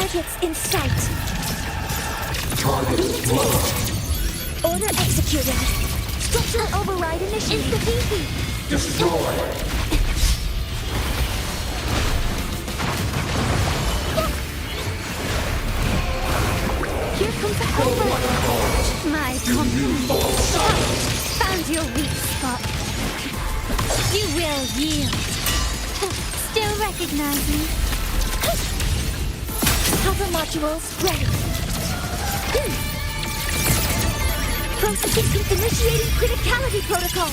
Targets in sight. Target blocked. Order executed. Structural override initiated. Insta-VP. Destroy. Here comes the override. My compliment. Found your weak spot. You will yield. Still recognizing. Cover modules ready. Processing initiating criticality protocol.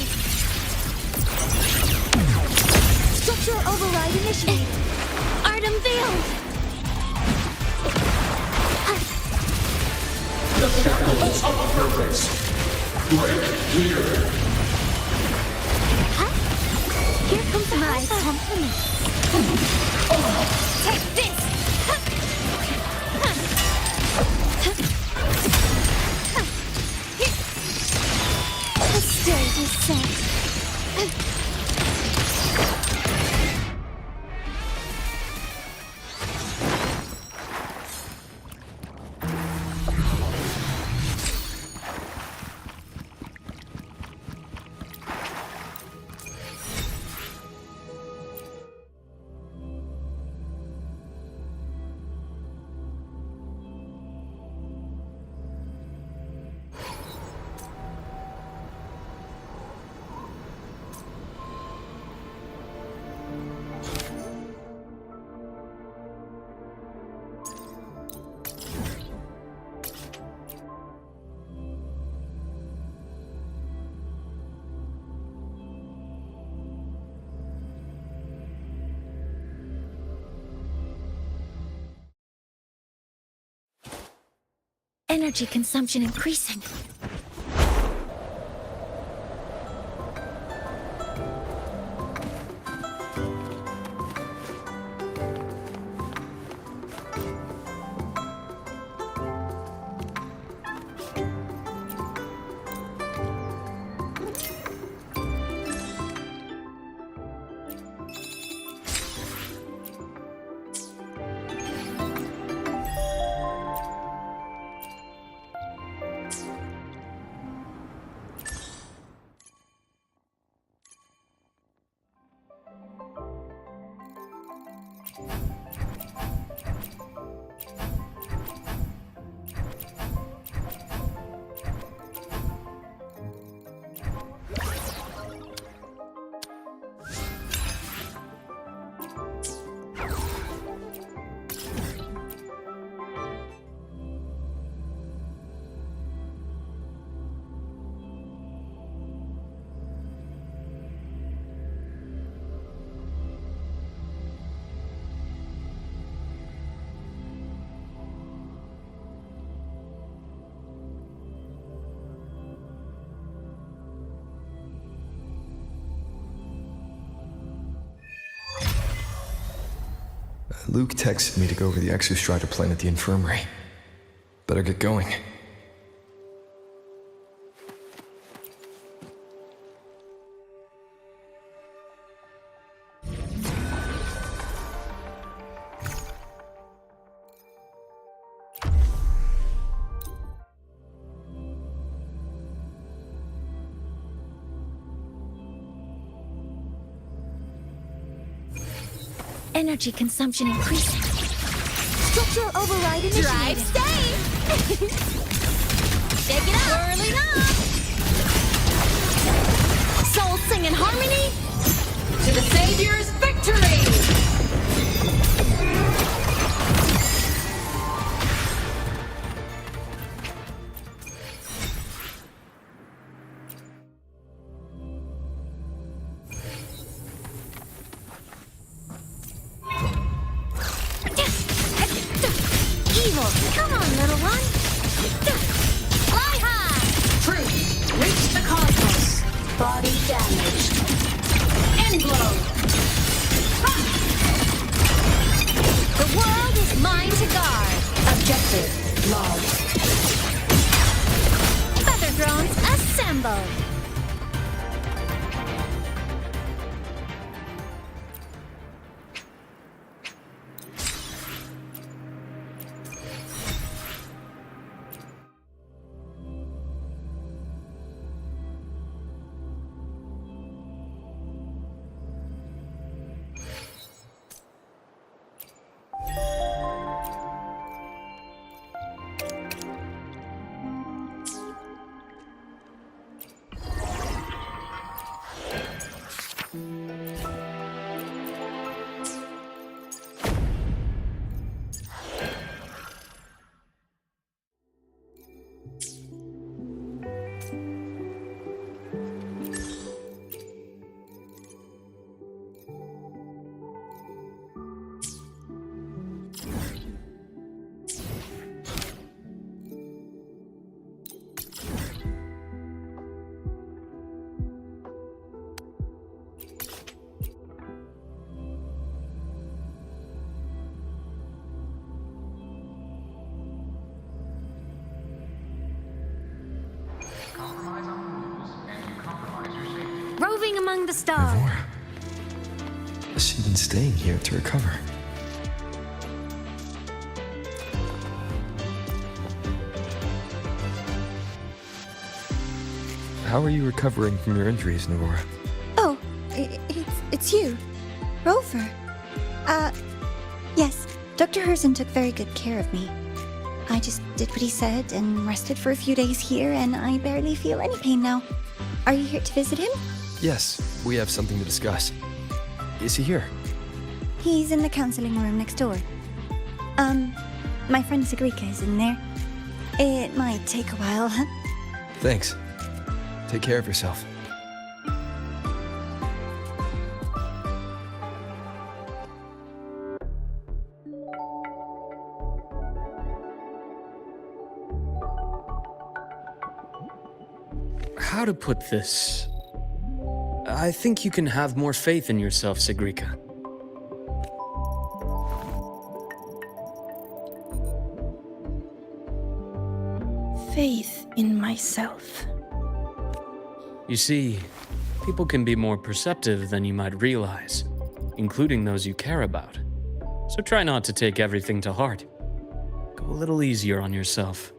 Structural override initiated. Art unveiled. The shackles of purpose. Break here. Here comes my compliment. Take this! The stage is set. Energy consumption increasing. Luke texted me to go over the exostrider plan at the infirmary. Better get going. Energy consumption increasing. Structural override initiated. Drive safe! Shake it up! Whirling up! Soul sing in harmony! To the Savior's victory! Come on, little one. Fly high! Truth, reach the cosmos. Body damaged. End blow. Ha! The world is mine to guard. Objective lost. Feather drones assemble. among the stars. Navora. Has she been staying here to recover? How are you recovering from your injuries, Navora? Oh, it's you. Rover. Yes, Dr. Herson took very good care of me. I just did what he said and rested for a few days here, and I barely feel any pain now. Are you here to visit him? Yes, we have something to discuss. Is he here? He's in the counseling room next door. My friend Sigrika is in there. It might take a while. Thanks. Take care of yourself. How to put this? I think you can have more faith in yourself, Sigrika. Faith in myself. You see, people can be more perceptive than you might realize, including those you care about. So try not to take everything to heart. Go a little easier on yourself.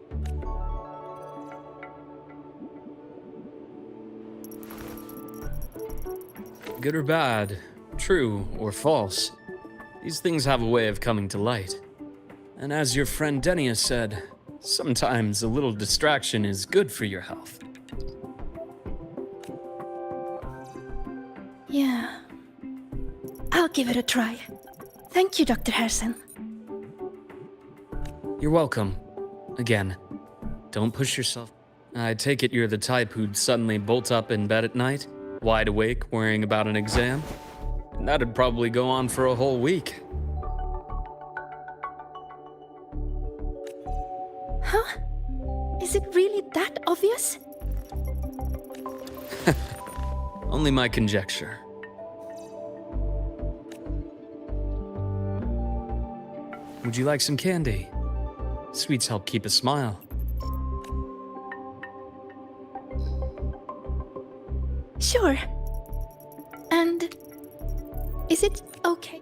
Good or bad, true or false, these things have a way of coming to light. And as your friend Denia said, sometimes a little distraction is good for your health. Yeah. I'll give it a try. Thank you, Dr. Herson. You're welcome. Again, don't push yourself. I take it you're the type who'd suddenly bolt up in bed at night, wide awake, worrying about an exam? And that'd probably go on for a whole week. Huh? Is it really that obvious? Only my conjecture. Would you like some candy? Sweets help keep a smile. Sure. And is it okay?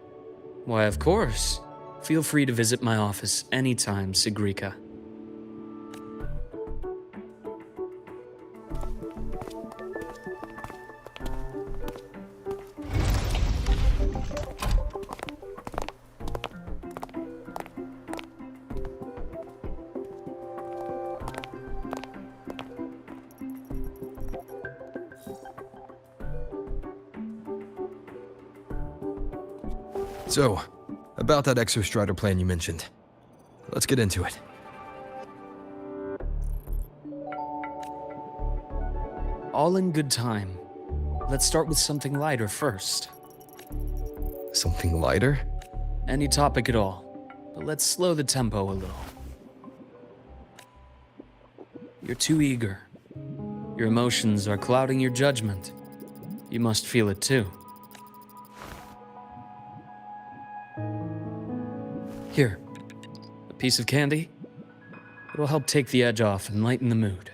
Why, of course. Feel free to visit my office anytime, Sigrika. So, about that Exostrider plan you mentioned. Let's get into it. All in good time. Let's start with something lighter first. Something lighter? Any topic at all, but let's slow the tempo a little. You're too eager. Your emotions are clouding your judgment. You must feel it too. Here, a piece of candy. It'll help take the edge off and lighten the mood.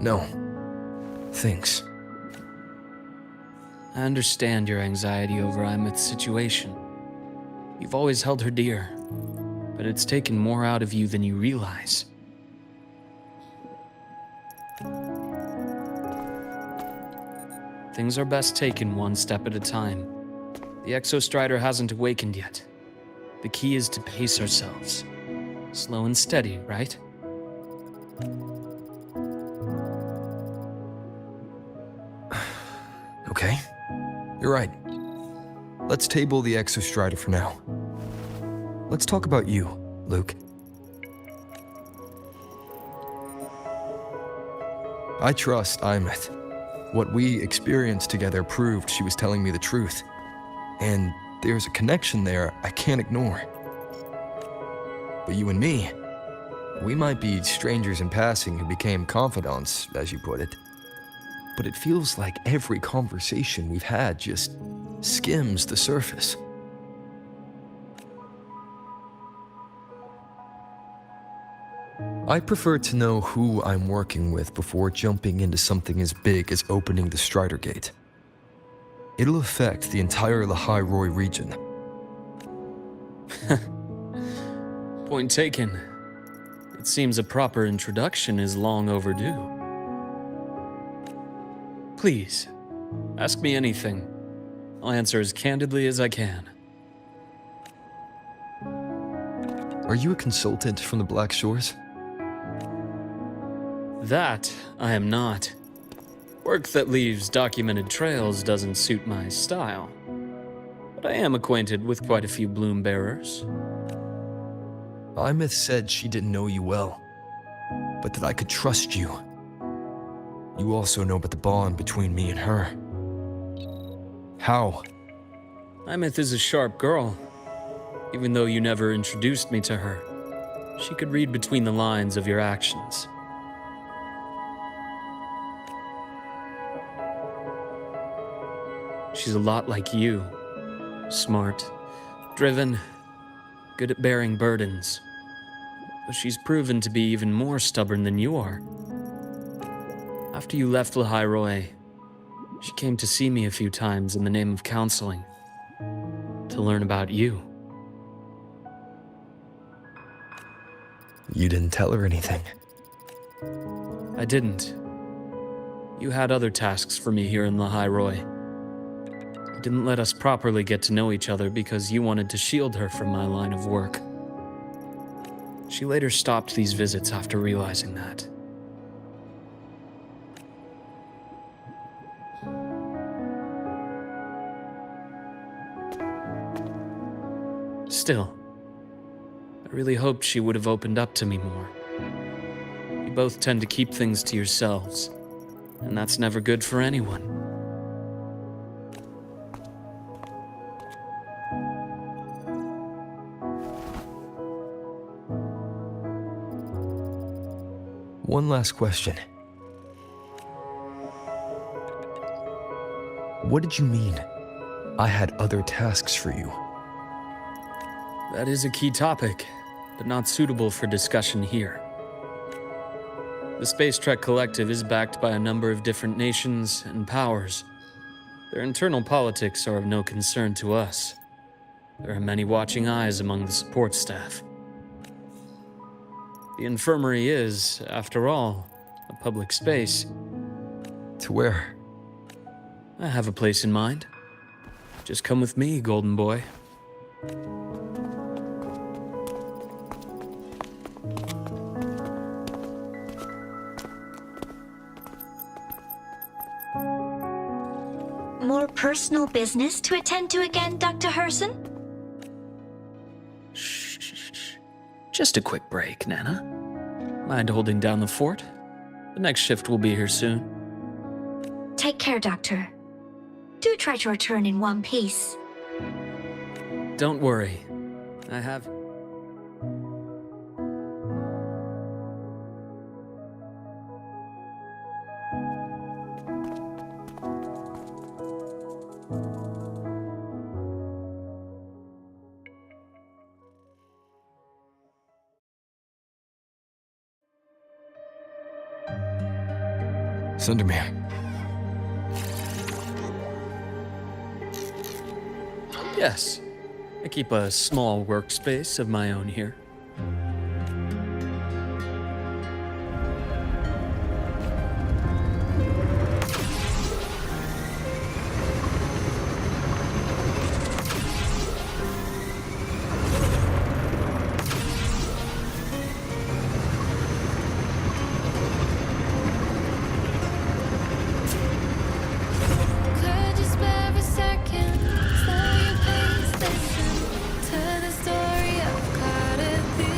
No. Thanks. I understand your anxiety over Imeth's situation. You've always held her dear, but it's taken more out of you than you realize. Things are best taken one step at a time. The Exostrider hasn't awakened yet. The key is to pace ourselves. Slow and steady, right? Okay. You're right. Let's table the Exostrider for now. Let's talk about you, Luke. I trust Imeth. What we experienced together proved she was telling me the truth. And there's a connection there I can't ignore. But you and me, we might be strangers in passing who became confidants, as you put it. But it feels like every conversation we've had just skims the surface. I prefer to know who I'm working with before jumping into something as big as opening the Strider Gate. It'll affect the entire Lahai region. Point taken. It seems a proper introduction is long overdue. Please, ask me anything. I'll answer as candidly as I can. Are you a consultant from the Black Shores? That I am not. Work that leaves documented trails doesn't suit my style. But I am acquainted with quite a few bloom bearers. Imeth said she didn't know you well, but that I could trust you. You also know about the bond between me and her. How? Imeth is a sharp girl. Even though you never introduced me to her, she could read between the lines of your actions. She's a lot like you. Smart, driven, good at bearing burdens. But she's proven to be even more stubborn than you are. After you left Lahai, she came to see me a few times in the name of counseling, to learn about you. You didn't tell her anything. I didn't. You had other tasks for me here in Lahai. You didn't let us properly get to know each other because you wanted to shield her from my line of work. She later stopped these visits after realizing that. Still, I really hoped she would have opened up to me more. You both tend to keep things to yourselves, and that's never good for anyone. One last question. What did you mean? I had other tasks for you. That is a key topic, but not suitable for discussion here. The Space Trek Collective is backed by a number of different nations and powers. Their internal politics are of no concern to us. There are many watching eyes among the support staff. The infirmary is, after all, a public space. To where? I have a place in mind. Just come with me, Golden Boy. More personal business to attend to again, Dr. Herson? Shh. Just a quick break, Nana. Mind holding down the fort? The next shift will be here soon. Take care, Doctor. Do try to return in one piece. Don't worry. I have... Sundermere. Yes. I keep a small workspace of my own here. Could you spare a second? Slow your pace, listen to the story of Cardathea.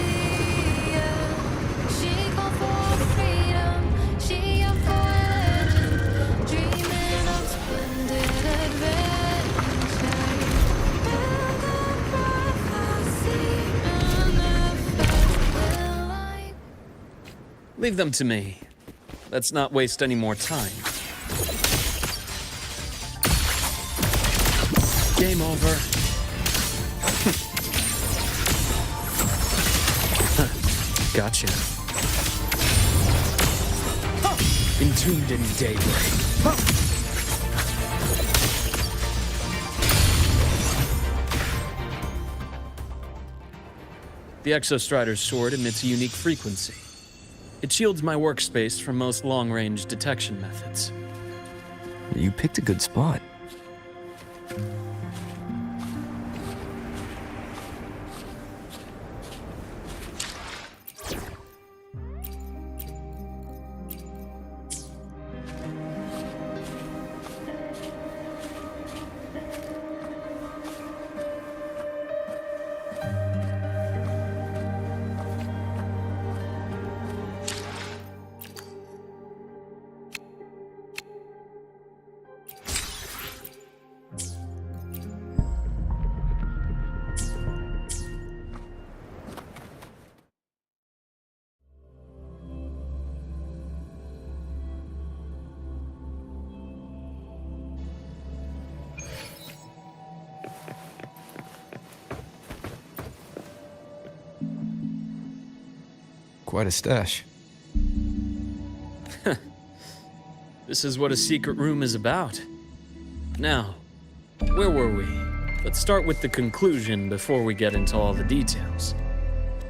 She called for freedom, she up for legend, dreaming of splendid adventure. Welcome prophecy, manifest will I. Leave them to me. Let's not waste any more time. Game over. Gotcha. Entombed in daybreak. The Exostrider's sword emits a unique frequency. It shields my workspace from most long-range detection methods. You picked a good spot. Quite a stash. This is what a secret room is about. Now, where were we? Let's start with the conclusion before we get into all the details.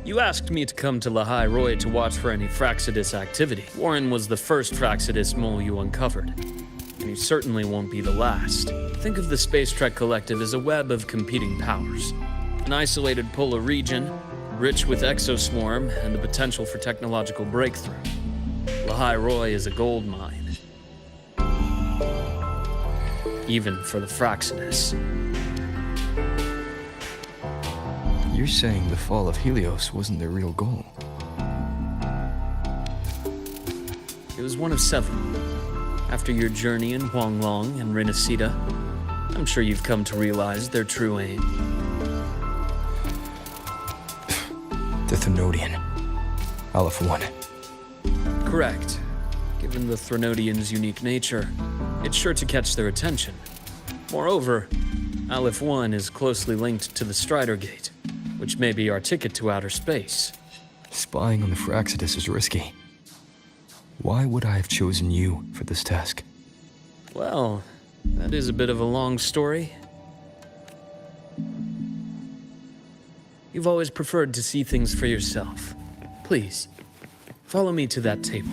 You asked me to come to Lahai Roy to watch for any Fraxidus activity. Warren was the first Fraxidus mole you uncovered, and he certainly won't be the last. Think of the Space Trek Collective as a web of competing powers. An isolated polar region, rich with exoswarm and the potential for technological breakthrough. Lahai Roy is a gold mine. Even for the Fraxidus. You're saying the fall of Helios wasn't their real goal? It was one of several. After your journey in Huanglong and Renacida, I'm sure you've come to realize their true aim. The Thenodian. Aleph 1. Correct. Given the Threnodians' unique nature, it's sure to catch their attention. Moreover, Aleph 1 is closely linked to the Strider Gate, which may be our ticket to outer space. Spying on the Fraxidus is risky. Why would I have chosen you for this task? Well, that is a bit of a long story. You've always preferred to see things for yourself. Please, follow me to that table.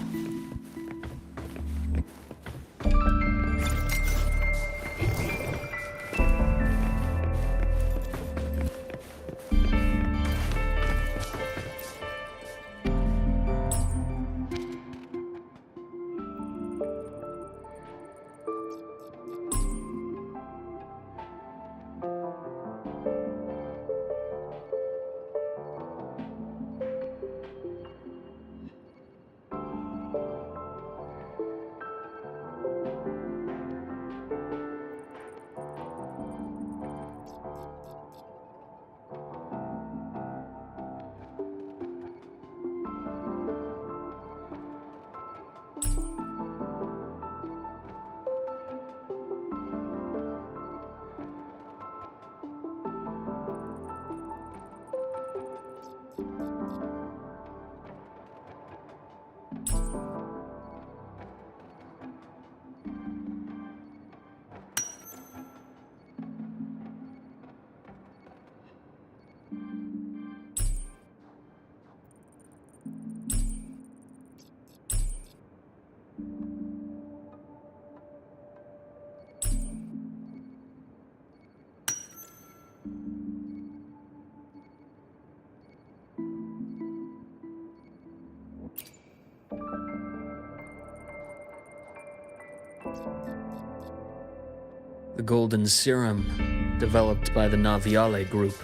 The golden serum, developed by the Naviale group.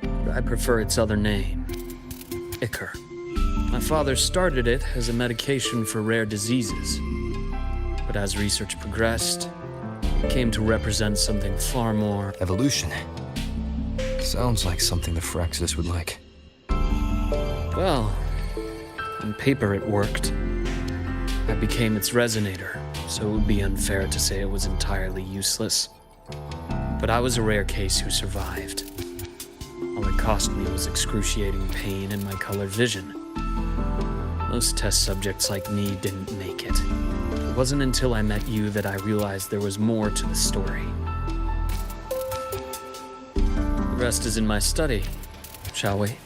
But I prefer its other name, Ichor. My father started it as a medication for rare diseases. But as research progressed, it came to represent something far more. Evolution. Sounds like something the Fraxidus would like. Well, on paper it worked. I became its resonator, so it would be unfair to say it was entirely useless. But I was a rare case who survived. All it cost me was excruciating pain and my colored vision. Most test subjects like me didn't make it. It wasn't until I met you that I realized there was more to the story. The rest is in my study, shall we?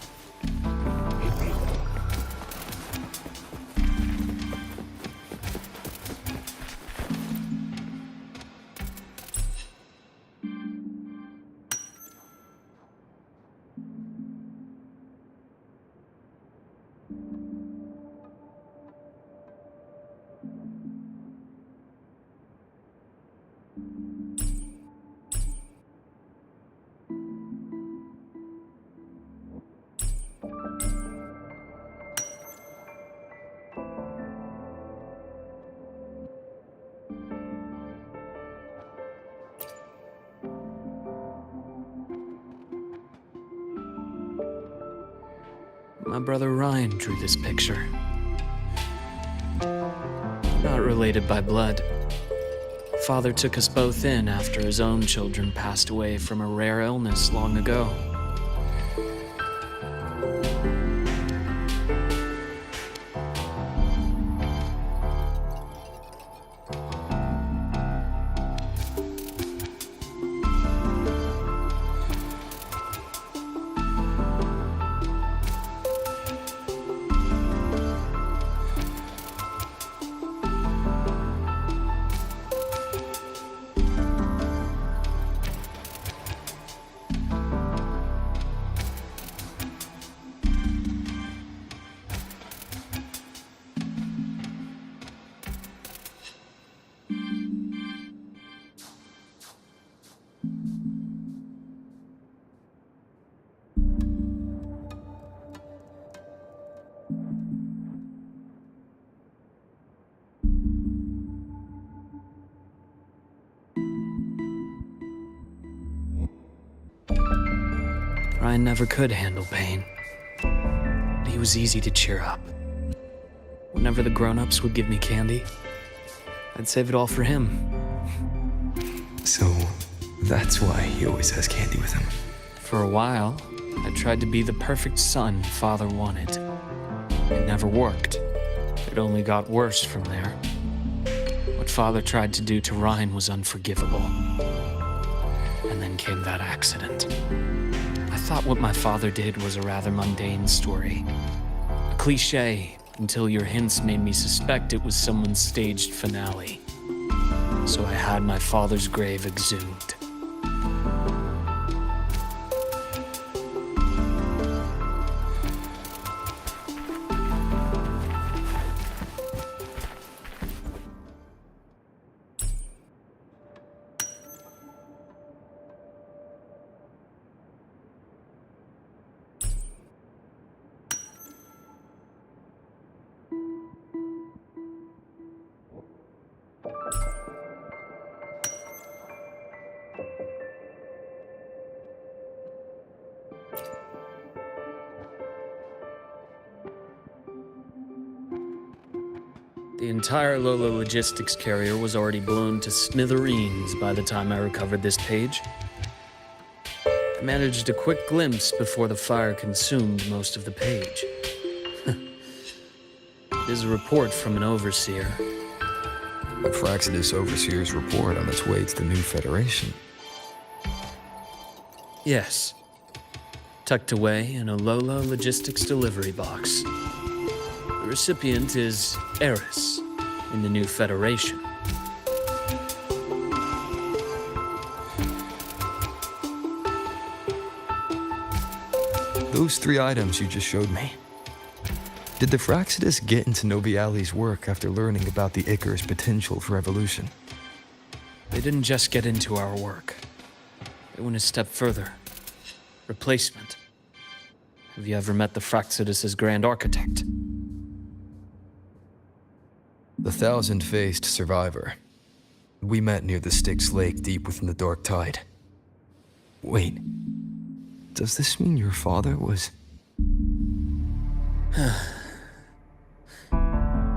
My brother Ryan drew this picture. Not related by blood. Father took us both in after his own children passed away from a rare illness long ago. Ryan never could handle pain, but he was easy to cheer up. Whenever the grown-ups would give me candy, I'd save it all for him. So, that's why he always has candy with him. For a while, I tried to be the perfect son Father wanted. It never worked. It only got worse from there. What Father tried to do to Ryan was unforgivable. And then came that accident. I thought what my father did was a rather mundane story. A cliché, until your hints made me suspect it was someone's staged finale. So I had my father's grave exhumed. The entire Lola logistics carrier was already blown to smithereens by the time I recovered this page. I managed a quick glimpse before the fire consumed most of the page. It is a report from an overseer. A Fraxidus Overseer's report on its way to the new Federation. Yes. Tucked away in a Lola logistics delivery box. The recipient is Eris in the new Federation. Those 3 items you just showed me. Did the Fraxidus get into Nobiali's work after learning about the Icar's potential for evolution? They didn't just get into our work. They went a step further. Replacement. Have you ever met the Fraxidus' Grand Architect? The thousand-faced survivor. We met near the Styx Lake deep within the Dark Tide. Wait. Does this mean your father was...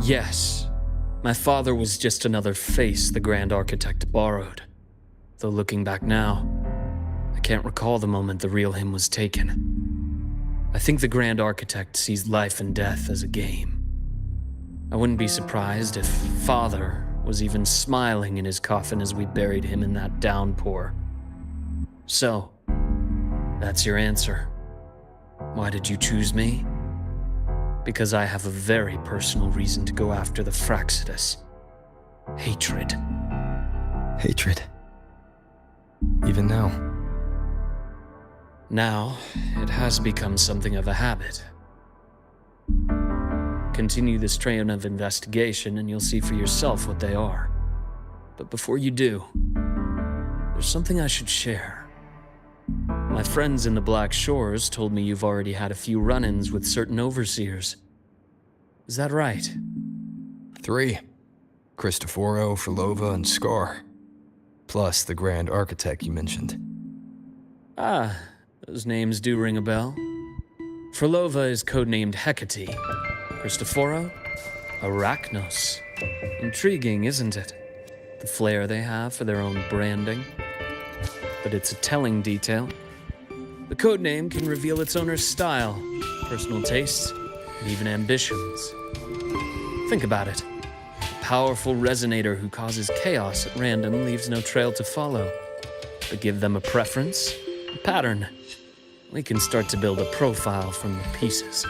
Yes. My father was just another face the Grand Architect borrowed. Though looking back now, I can't recall the moment the real him was taken. I think the Grand Architect sees life and death as a game. I wouldn't be surprised if Father was even smiling in his coffin as we buried him in that downpour. So, that's your answer. Why did you choose me? Because I have a very personal reason to go after the Fraxidus. Hatred. Hatred. Even now. Now, it has become something of a habit. Continue this train of investigation and you'll see for yourself what they are. But before you do, there's something I should share. My friends in the Black Shores told me you've already had a few run-ins with certain overseers. Is that right? 3. Cristoforo, Frolova, and Scar. Plus the Grand Architect you mentioned. Ah, those names do ring a bell. Frolova is codenamed Hecate. Cristoforo? Arachnos. Intriguing, isn't it? The flair they have for their own branding. But it's a telling detail. The codename can reveal its owner's style, personal tastes, and even ambitions. Think about it. A powerful resonator who causes chaos at random leaves no trail to follow. But give them a preference, a pattern. We can start to build a profile from the pieces.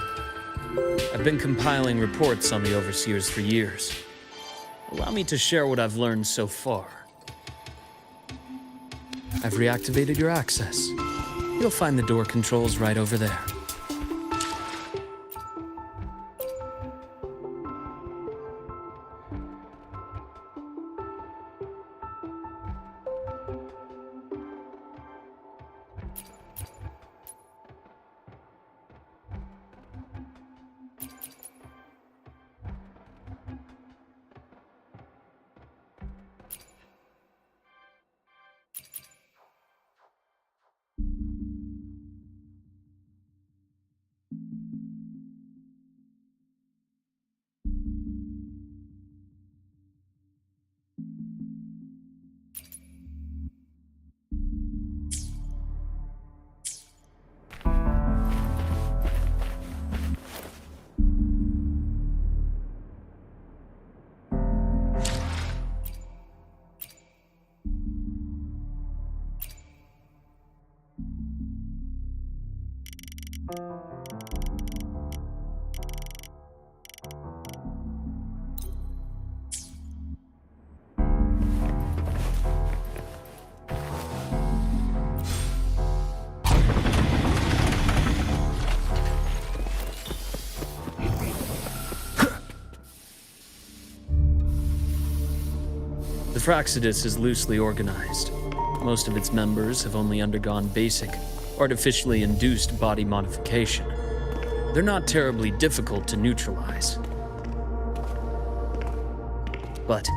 I've been compiling reports on the Overseers for years. Allow me to share what I've learned so far. I've reactivated your access. You'll find the door controls right over there. The Fraxidus is loosely organized. Most of its members have only undergone basic, artificially induced body modification. They're not terribly difficult to neutralize. But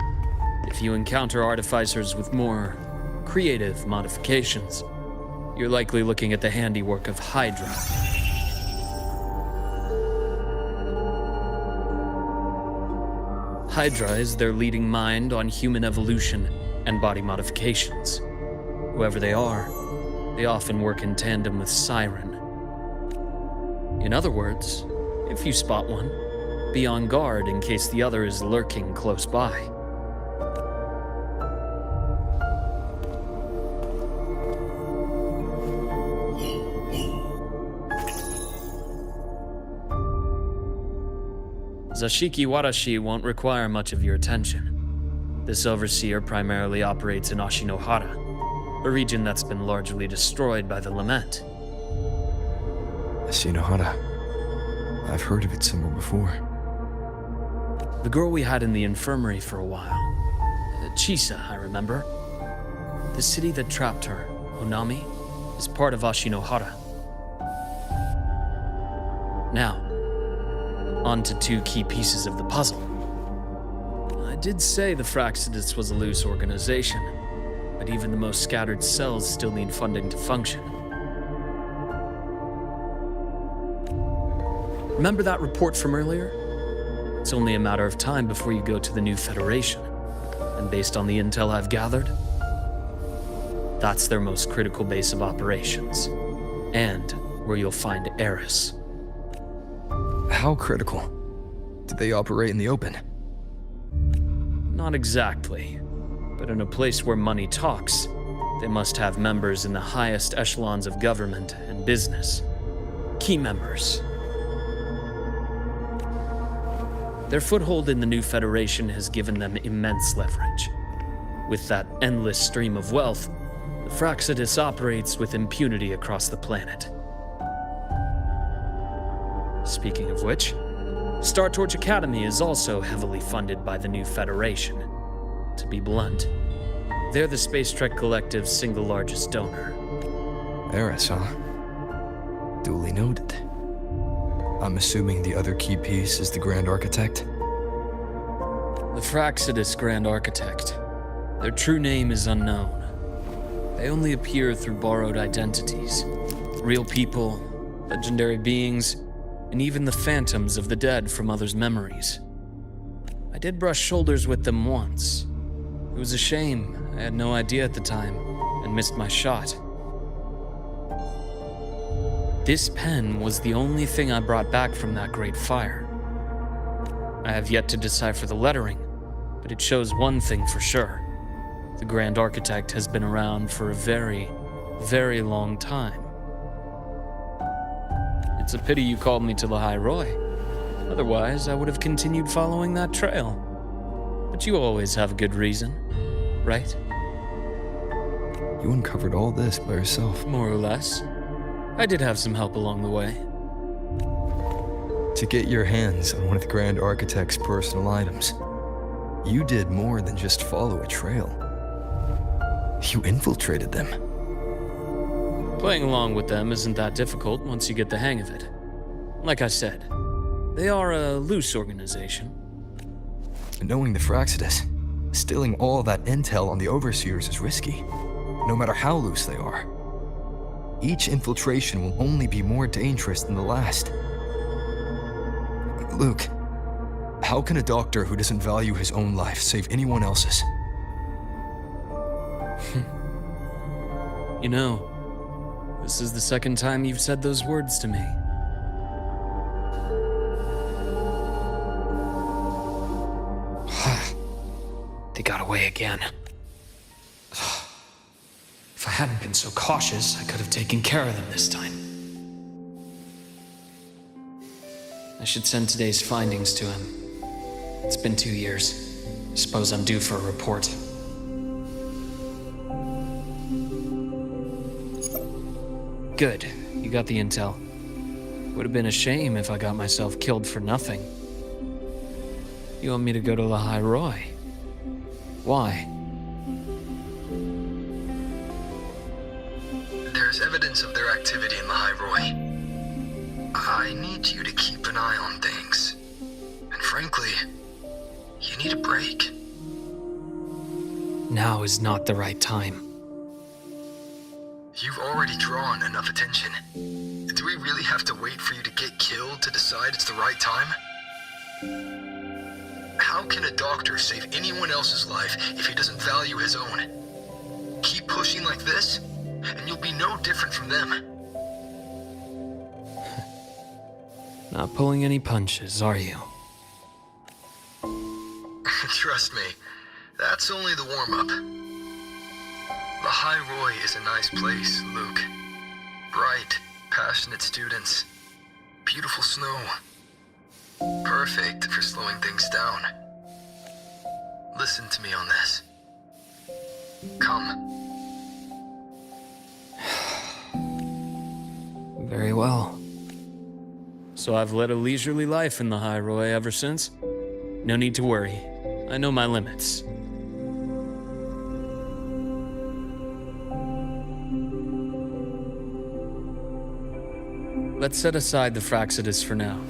if you encounter artificers with more creative modifications, you're likely looking at the handiwork of Hydra. Hydra is their leading mind on human evolution and body modifications. Whoever they are, they often work in tandem with Siren. In other words, if you spot one, be on guard in case the other is lurking close by. Zashiki Warashi won't require much of your attention. This overseer primarily operates in Ashinohara, a region that's been largely destroyed by the Lament. Ashinohara. I've heard of it somewhere before. The girl we had in the infirmary for a while. Chisa, I remember. The city that trapped her, Onami, is part of Ashinohara. Now, on to 2 key pieces of the puzzle. I did say the Fraxidus was a loose organization, but even the most scattered cells still need funding to function. Remember that report from earlier? It's only a matter of time before you go to the new Federation. And based on the intel I've gathered, that's their most critical base of operations. And where you'll find Eris. How critical? Do they operate in the open? Not exactly. But in a place where money talks, they must have members in the highest echelons of government and business. Key members. Their foothold in the new Federation has given them immense leverage. With that endless stream of wealth, the Fraxidus operates with impunity across the planet. Speaking of which, Star Torch Academy is also heavily funded by the new Federation. To be blunt, they're the Space Trek Collective's single largest donor. Eris, huh? Duly noted. I'm assuming the other key piece is the Grand Architect? The Fraxidus Grand Architect. Their true name is unknown. They only appear through borrowed identities. Real people, legendary beings, and even the phantoms of the dead from others' memories. I did brush shoulders with them once. It was a shame. I had no idea at the time, and missed my shot. This pen was the only thing I brought back from that great fire. I have yet to decipher the lettering, but it shows one thing for sure. The Grand Architect has been around for a very, very long time. It's a pity you called me to the High Roy. Otherwise, I would have continued following that trail. But you always have a good reason, right? You uncovered all this by yourself. More or less. I did have some help along the way. To get your hands on one of the Grand Architect's personal items, you did more than just follow a trail. You infiltrated them. Playing along with them isn't that difficult once you get the hang of it. Like I said, they are a loose organization. Knowing the Fraxidus, stealing all that intel on the Overseers is risky, no matter how loose they are. Each infiltration will only be more dangerous than the last. Luke, how can a doctor who doesn't value his own life save anyone else's? You know, this is the second time you've said those words to me. They got away again. If I hadn't been so cautious, I could have taken care of them this time. I should send today's findings to him. It's been 2 years. I suppose I'm due for a report. Good, you got the intel. Would have been a shame if I got myself killed for nothing. You want me to go to the High Roy? Why? There's evidence of their activity in the High Roy. I need you to keep an eye on things. And frankly, you need a break. Now is not the right time. You've already drawn enough attention. Do we really have to wait for you to get killed to decide it's the right time? How can a doctor save anyone else's life if he doesn't value his own? Keep pushing like this, and you'll be no different from them. Not pulling any punches, are you? Trust me, that's only the warm-up. The High Roy is a nice place, Luke. Bright, passionate students. Beautiful snow. Perfect for slowing things down. Listen to me on this. Come. Very well. So I've led a leisurely life in the High Roy ever since? No need to worry. I know my limits. Let's set aside the Fraxidus for now.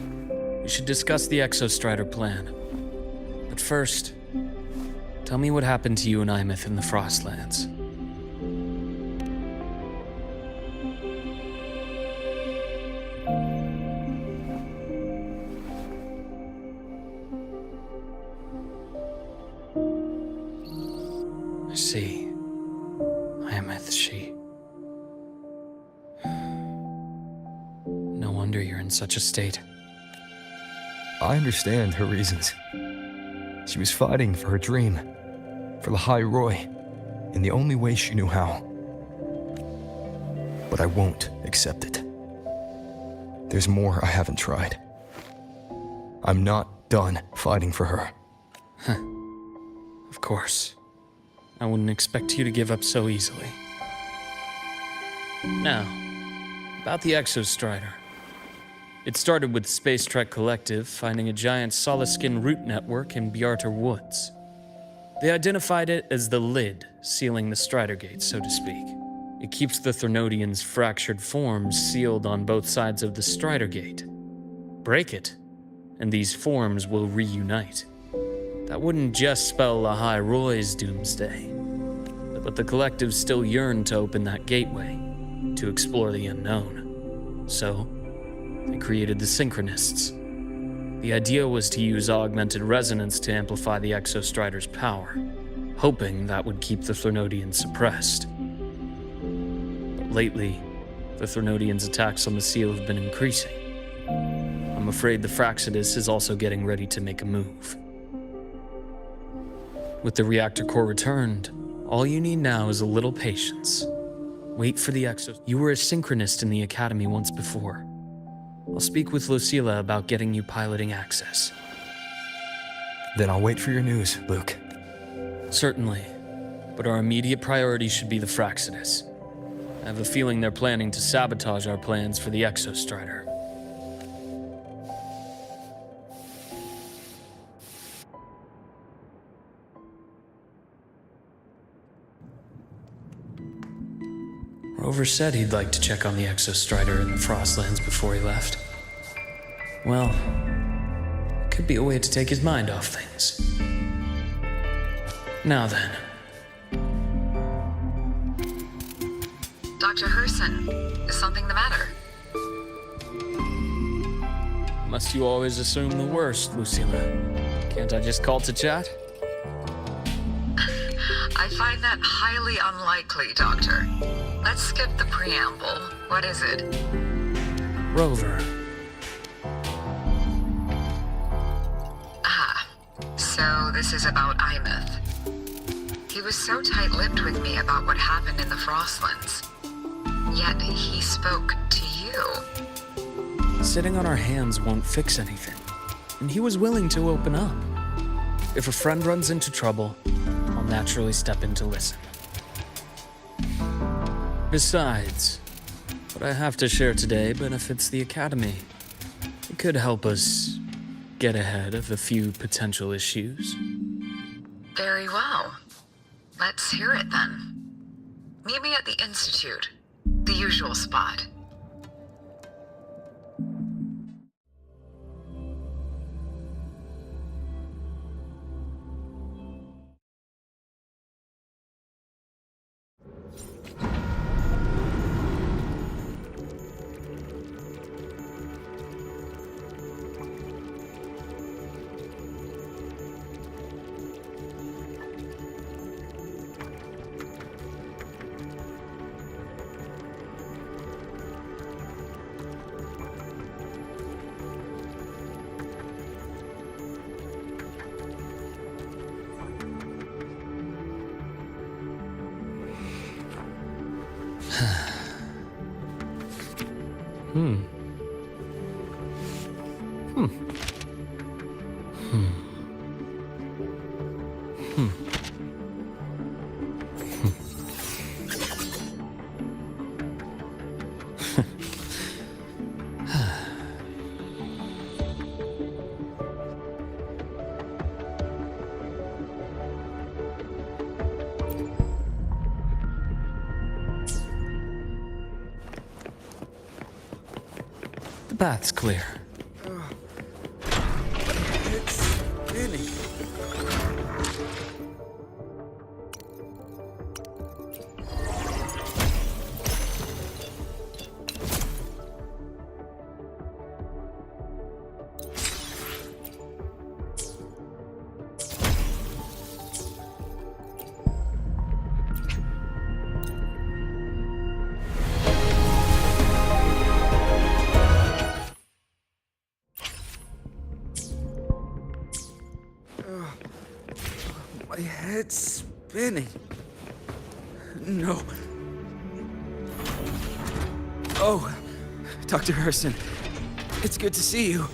We should discuss the Exostrider plan. But first, tell me what happened to you and Imeth in the Frostlands. I see. Imeth, she... No wonder you're in such a state. I understand her reasons. She was fighting for her dream, for the High Roy, in the only way she knew how. But I won't accept it. There's more I haven't tried. I'm not done fighting for her. Of course. I wouldn't expect you to give up so easily. Now, about the Exostrider. It started with Space Trek Collective finding a giant solid-skin root network in Bjarter Woods. They identified it as the lid, sealing the Strider Gate, so to speak. It keeps the Thernodians' fractured forms sealed on both sides of the Strider Gate. Break it, and these forms will reunite. That wouldn't just spell the High Roy's doomsday, but the Collective still yearned to open that gateway, to explore the unknown. So, they created the Synchronists. The idea was to use augmented resonance to amplify the Exostrider's power, hoping that would keep the Thernodians suppressed. But lately, the Thernodians' attacks on the seal have been increasing. I'm afraid the Fraxidus is also getting ready to make a move. With the reactor core returned, all you need now is a little patience. Wait for the Exo. You were a synchronist in the Academy once before. I'll speak with Lucilla about getting you piloting access. Then I'll wait for your news, Luke. Certainly, but our immediate priority should be the Fraxidus. I have a feeling they're planning to sabotage our plans for the Exostrider. Rover said he'd like to check on the Exostrider in the Frostlands before he left. Well, could be a way to take his mind off things. Now then. Dr. Herson, is something the matter? Must you always assume the worst, Lucilla? Can't I just call to chat? I find that highly unlikely, Doctor. Let's skip the preamble. What is it? Rover. So this is about Imeth. He was so tight-lipped with me about what happened in the Frostlands. Yet he spoke to you. Sitting on our hands won't fix anything. And he was willing to open up. If a friend runs into trouble, I'll naturally step in to listen. Besides, what I have to share today benefits the Academy. It could help us get ahead of a few potential issues. Very well. Let's hear it then. Meet me at the Institute, the usual spot. The path's clear. It's really. My head's spinning. No. Oh, Dr. Herson. It's good to see you.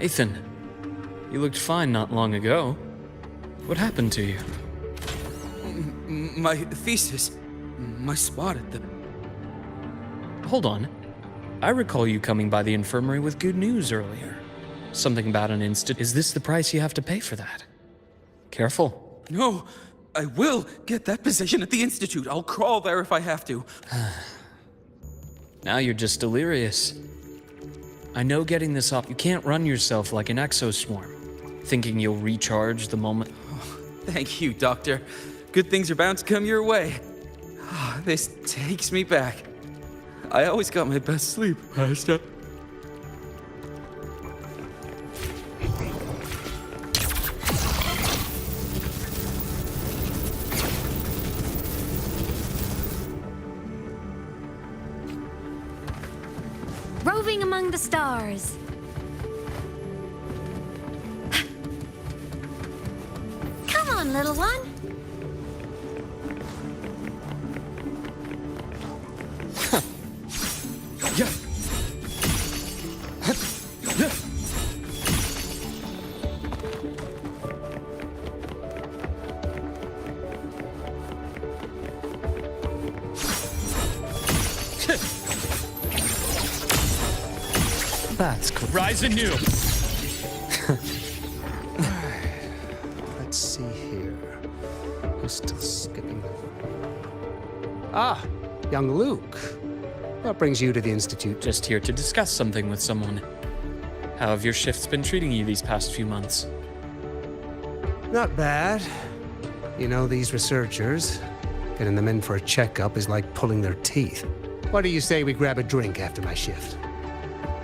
Ethan, you looked fine not long ago. What happened to you? My thesis. My spot at the... Hold on. I recall you coming by the infirmary with good news earlier. Something about an institute. Is this the price you have to pay for that? Careful. No, I will get that position at the Institute. I'll crawl there if I have to. Now you're just delirious. I know getting this off, you can't run yourself like an exoswarm, thinking you'll recharge the moment. Thank you, Doctor. Good things are bound to come your way. This takes me back. I always got my best sleep passed up. Roving among the stars. Come on, little one. Yeah. That's cool. Rise anew. Let's see here. I'm still skipping. Ah, young Luke. What brings you to the Institute? Just here to discuss something with someone. How have your shifts been treating you these past few months? Not bad. You know, these researchers, getting them in for a checkup is like pulling their teeth. What do you say we grab a drink after my shift?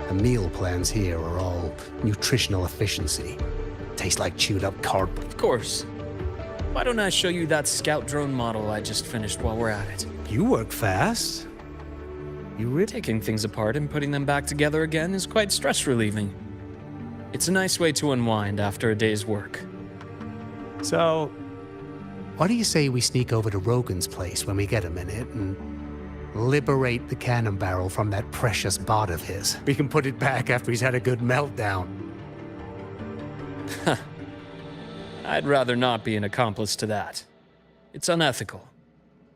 The meal plans here are all nutritional efficiency. Taste like chewed up cardboard. Of course. Why don't I show you that scout drone model I just finished while we're at it? You work fast. You really... Taking things apart and putting them back together again is quite stress relieving. It's a nice way to unwind after a day's work. So, what do you say we sneak over to Rogan's place when we get a minute and liberate the cannon barrel from that precious bot of his? We can put it back after he's had a good meltdown. I'd rather not be an accomplice to that. It's unethical.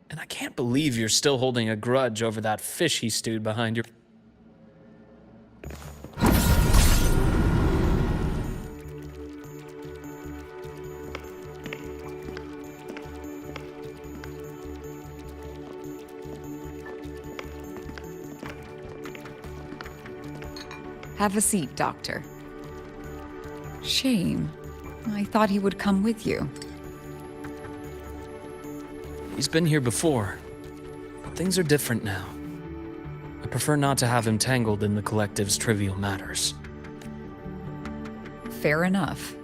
And I can't believe you're still holding a grudge over that fish he stewed behind your... Have a seat, Doctor. Shame. I thought he would come with you. He's been here before. Things are different now. I prefer not to have him tangled in the collective's trivial matters. Fair enough.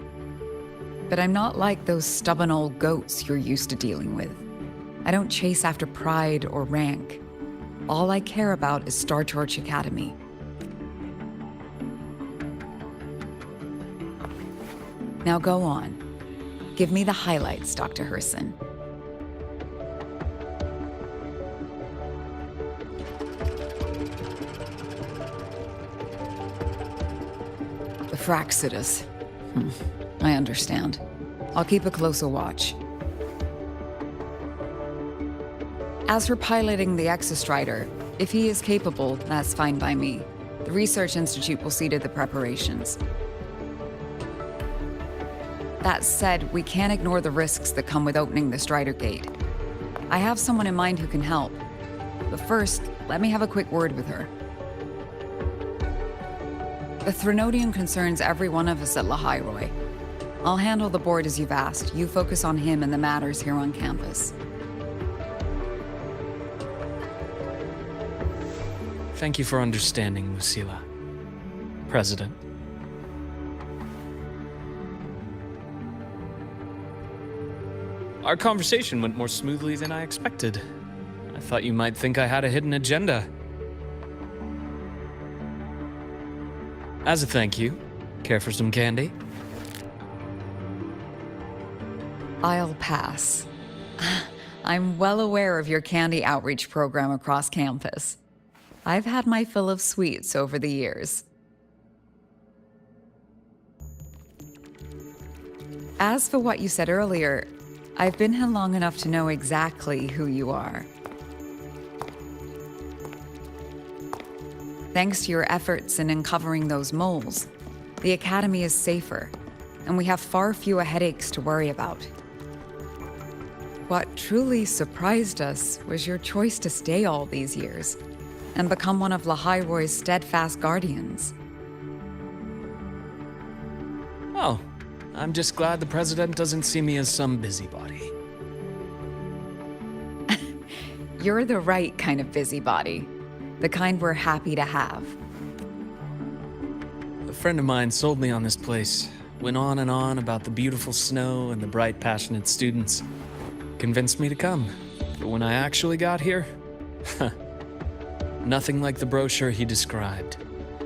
But I'm not like those stubborn old goats you're used to dealing with. I don't chase after pride or rank. All I care about is Star Torch Academy. Now go on. Give me the highlights, Dr. Herson. The Fraxidus. I understand. I'll keep a closer watch. As for piloting the Exostrider, if he is capable, that's fine by me. The Research Institute will see to the preparations. That said, we can't ignore the risks that come with opening the Strider Gate. I have someone in mind who can help. But first, let me have a quick word with her. The Threnodian concerns every one of us at Lahairoi. I'll handle the board as you've asked. You focus on him and the matters here on campus. Thank you for understanding, Lucila. President. Our conversation went more smoothly than I expected. I thought you might think I had a hidden agenda. As a thank you, care for some candy? I'll pass. I'm well aware of your candy outreach program across campus. I've had my fill of sweets over the years. As for what you said earlier, I've been here long enough to know exactly who you are. Thanks to your efforts in uncovering those moles, the Academy is safer, and we have far fewer headaches to worry about. What truly surprised us was your choice to stay all these years and become one of Lahai-Roy's steadfast guardians. Oh, I'm just glad the President doesn't see me as some busybody. You're the right kind of busybody, the kind we're happy to have. A friend of mine sold me on this place, went on and on about the beautiful snow and the bright, passionate students. Convinced me to come, but when I actually got here, nothing like the brochure he described.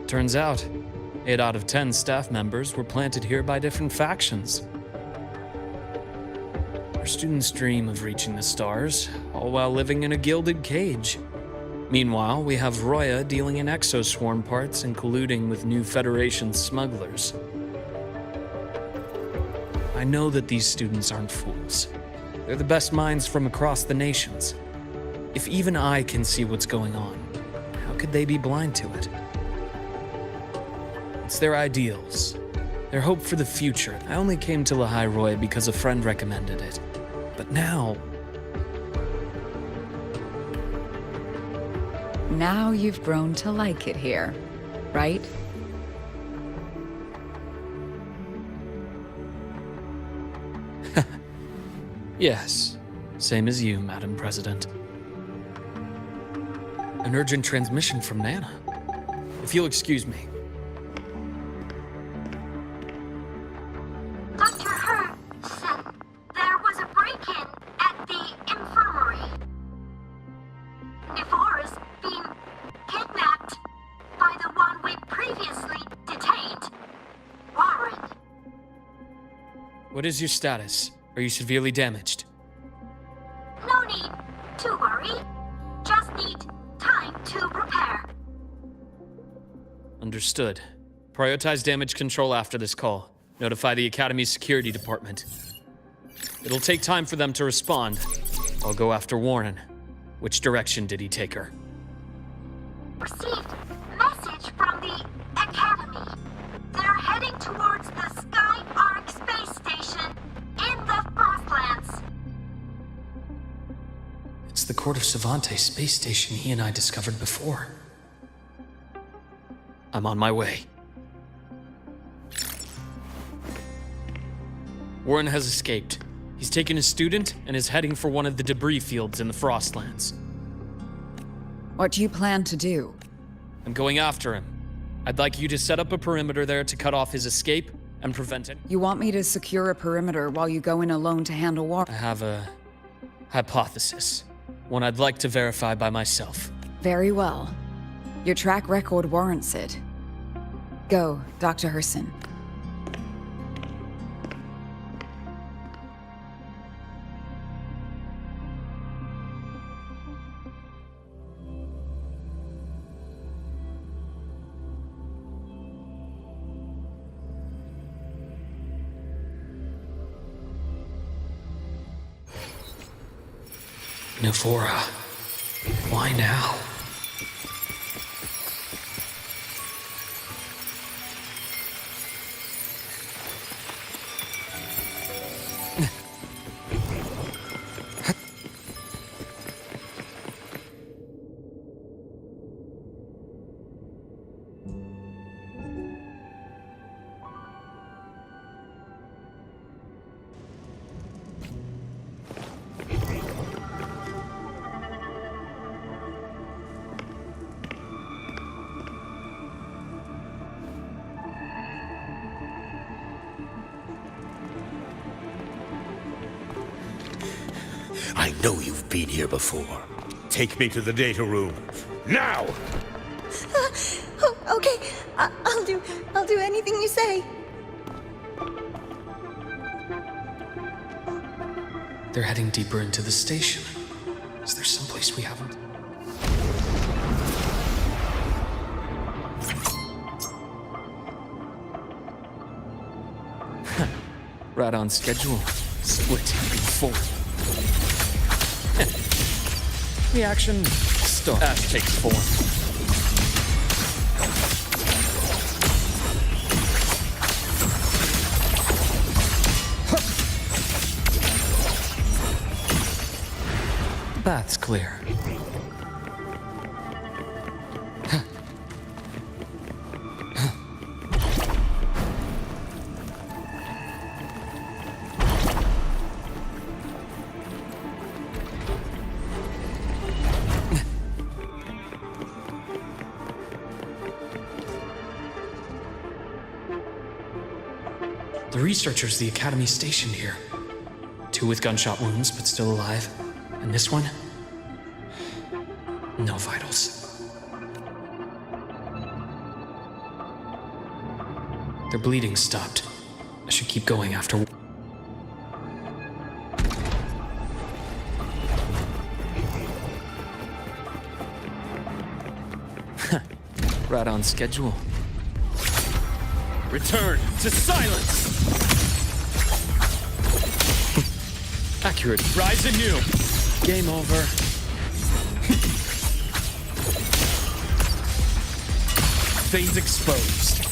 Turns out, 8 out of 10 staff members were planted here by different factions. Our students dream of reaching the stars, all while living in a gilded cage. Meanwhile, we have Roya dealing in exoswarm parts and colluding with new Federation smugglers. I know that these students aren't fools. They're the best minds from across the nations. If even I can see what's going on, how could they be blind to it? It's their ideals, their hope for the future. I only came to Lahai-Roy because a friend recommended it. But now... Now you've grown to like it here, right? Yes, same as you, Madam President. An urgent transmission from Nana. If you'll excuse me. Dr. Hudson, there was a break-in at the infirmary. Nevora's being kidnapped by the one we previously detained, Warren. What is your status? Are you severely damaged? No need to worry. Just need time to repair. Understood. Prioritize damage control after this call. Notify the Academy's security department. It'll take time for them to respond. I'll go after Warren. Which direction did he take her? Received message from the Academy. They're heading towards the Sky Arc space station in the Frostlands. It's the Court of Savante space station he and I discovered before. I'm on my way. Warren has escaped. He's taken a student and is heading for one of the debris fields in the Frostlands. What do you plan to do? I'm going after him. I'd like you to set up a perimeter there to cut off his escape and prevent it. You want me to secure a perimeter while you go in alone to handle Warren? I have a hypothesis. One I'd like to verify by myself. Very well. Your track record warrants it. Go, Dr. Hudson. Navora. Why now? I know you've been here before. Take me to the data room. Now! Okay, I'll do anything you say. They're heading deeper into the station. Is there someplace we haven't? Right on schedule. Split in four. Reaction start. Ash takes form. The bath's clear. The researchers the Academy stationed here. 2 with gunshot wounds, but still alive. And this one? No vitals. Their bleeding stopped. I should keep going after... Right on schedule. Return to silence! Accurate. Rise anew. Game over. Things exposed.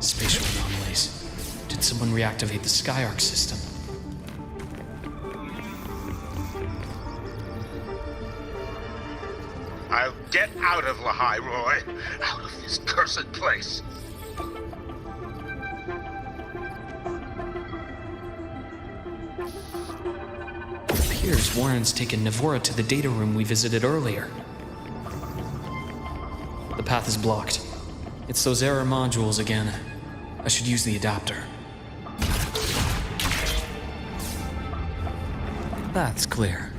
Spatial anomalies. Did someone reactivate the Skyarc system? I'll get out of Lahai, Roy. Out of this cursed place. It appears Warren's taken Navora to the data room we visited earlier. The path is blocked. It's those error modules again. I should use the adapter. That's clear.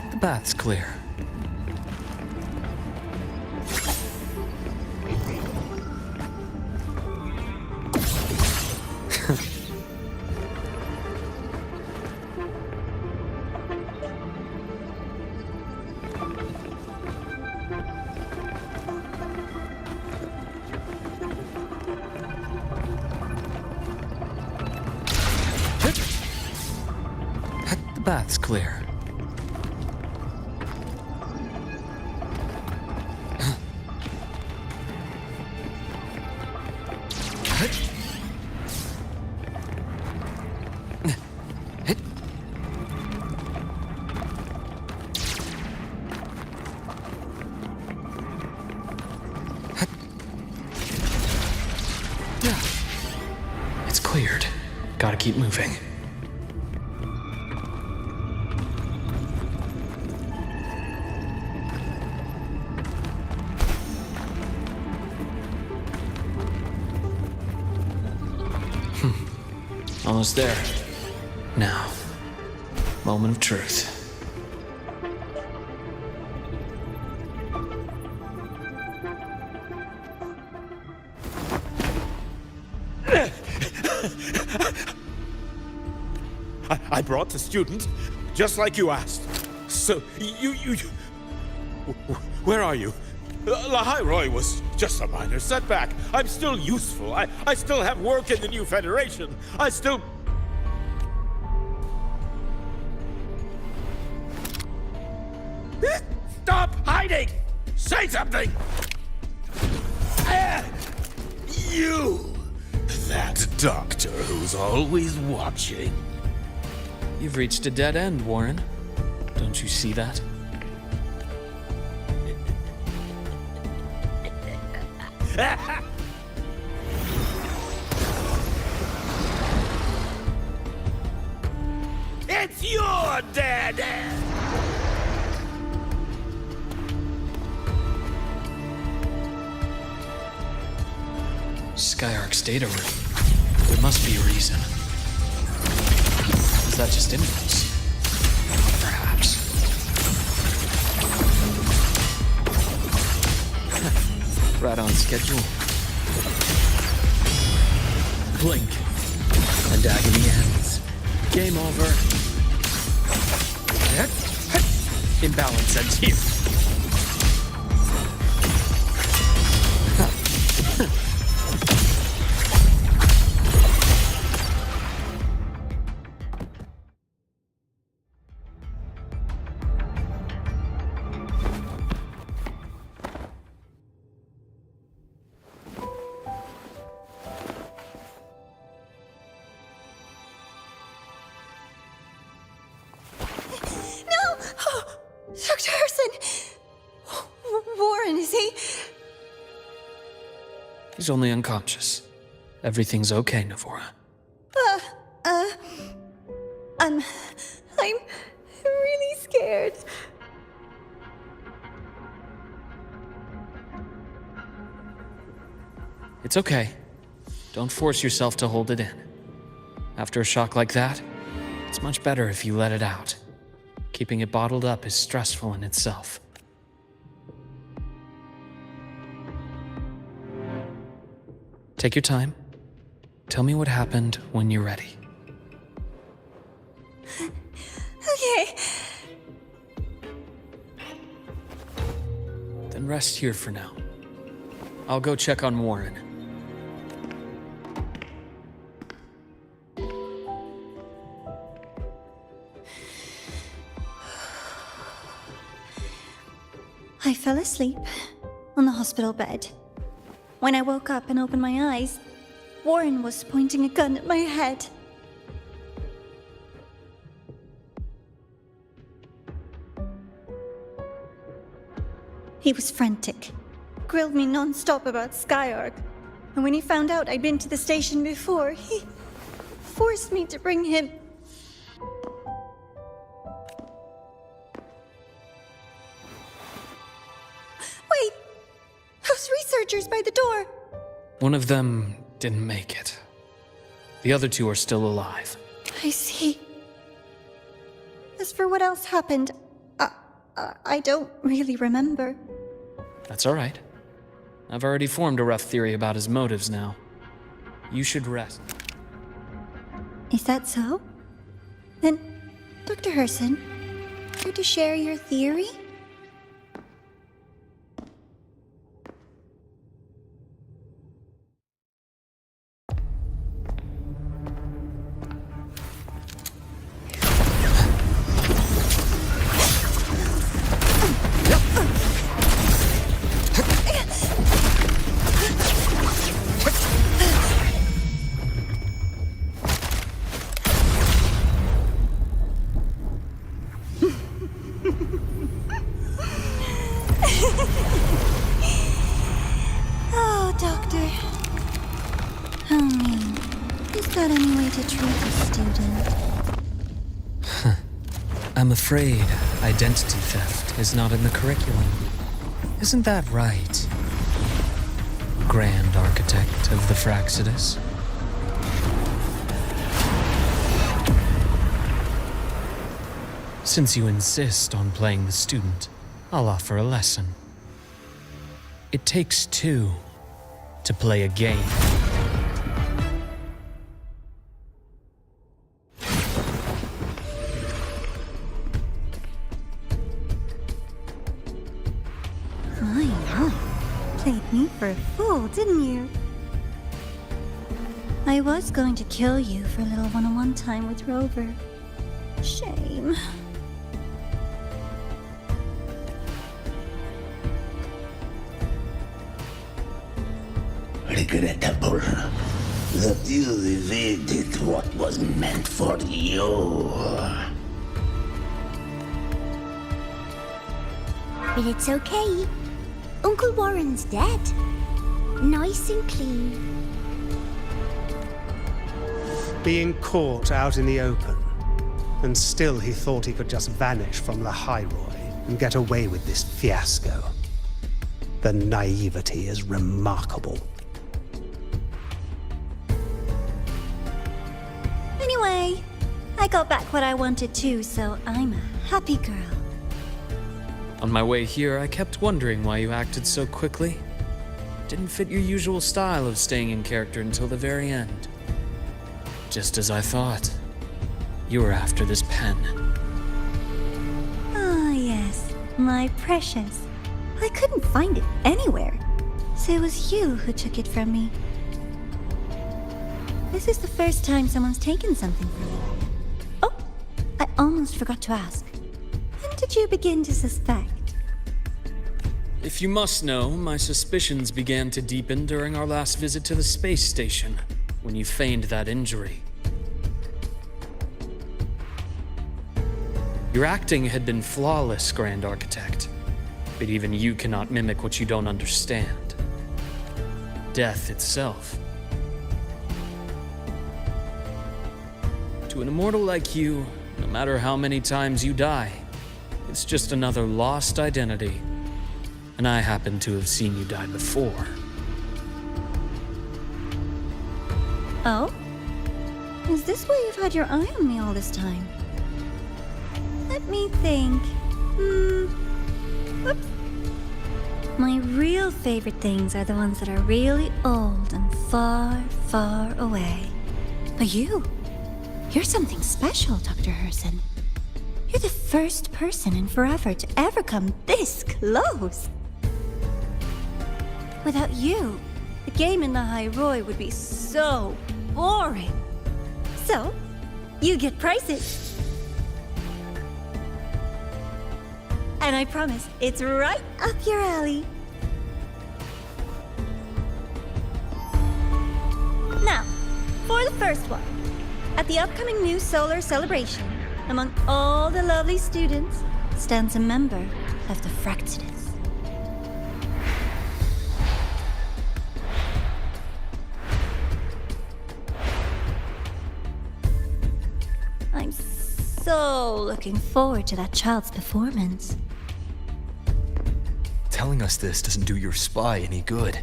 The bath's clear. The bath's clear. It's cleared. Gotta keep moving. Almost there. Now, moment of truth. I brought the student, just like you asked. So, you... Where are you? Lahai Roy was just a minor setback. I'm still useful. I still have work in the new Federation. I still... Stop hiding! Say something! You! That doctor who's always watching. You've reached a dead end, Warren. Don't you see that? you're dead! Skyark's data room. There must be a reason. Is that just impulse? Perhaps. Right on schedule. Blink, and agony ends. Game over. Imbalance ends here. Dr. Harrison! Warren, is he? He's only unconscious. Everything's okay, Navora. I'm really scared. It's okay. Don't force yourself to hold it in. After a shock like that, it's much better if you let it out. Keeping it bottled up is stressful in itself. Take your time. Tell me what happened when you're ready. Okay. Then rest here for now. I'll go check on Warren. I fell asleep on the hospital bed. When I woke up and opened my eyes, Warren was pointing a gun at my head. He was frantic, grilled me non-stop about Skyark, and when he found out I'd been to the station before, he forced me to bring him. Wait! Those researchers by the door! One of them didn't make it. The other two are still alive. I see. As for what else happened, I don't really remember. That's all right. I've already formed a rough theory about his motives now. You should rest. Is that so? Then, Dr. Herson, care to share your theory? Oh, Doctor. How mean. Is that any way to treat a student? I'm afraid identity theft is not in the curriculum. Isn't that right, Grand Architect of the Fraxidus? Since you insist on playing the student, I'll offer a lesson. It takes two to play a game. My. Played me for a fool, didn't you? I was going to kill you for a little one-on-one time with Rover. Shame. Regrettable that you evaded what was meant for you. But it's okay. Uncle Warren's dead. Nice and clean. Being caught out in the open. And still he thought he could just vanish from the Hyroi and get away with this fiasco. The naivety is remarkable. Anyway, I got back what I wanted too, so I'm a happy girl. On my way here, I kept wondering why you acted so quickly. Didn't fit your usual style of staying in character until the very end. Just as I thought. You were after this pen. Ah, yes, my precious. I couldn't find it anywhere, so it was you who took it from me. This is the first time someone's taken something from me. Oh, I almost forgot to ask. When did you begin to suspect? If you must know, my suspicions began to deepen during our last visit to the space station, when you feigned that injury. Your acting had been flawless, Grand Architect, but even you cannot mimic what you don't understand. Death itself. To an immortal like you, no matter how many times you die, it's just another lost identity. And I happen to have seen you die before. Oh? Is this why you've had your eye on me all this time? Let me think. Oops. My real favorite things are the ones that are really old and far, far away. But you're something special, Dr. Herson. You're the first person in forever to ever come this close. Without you, the game in the Hyroi would be so boring. So, you get prizes. And I promise, it's right up your alley. Now, for the first one. At the upcoming new solar celebration, among all the lovely students, stands a member of the Fractidus. I'm so looking forward to that child's performance. Telling us this doesn't do your spy any good.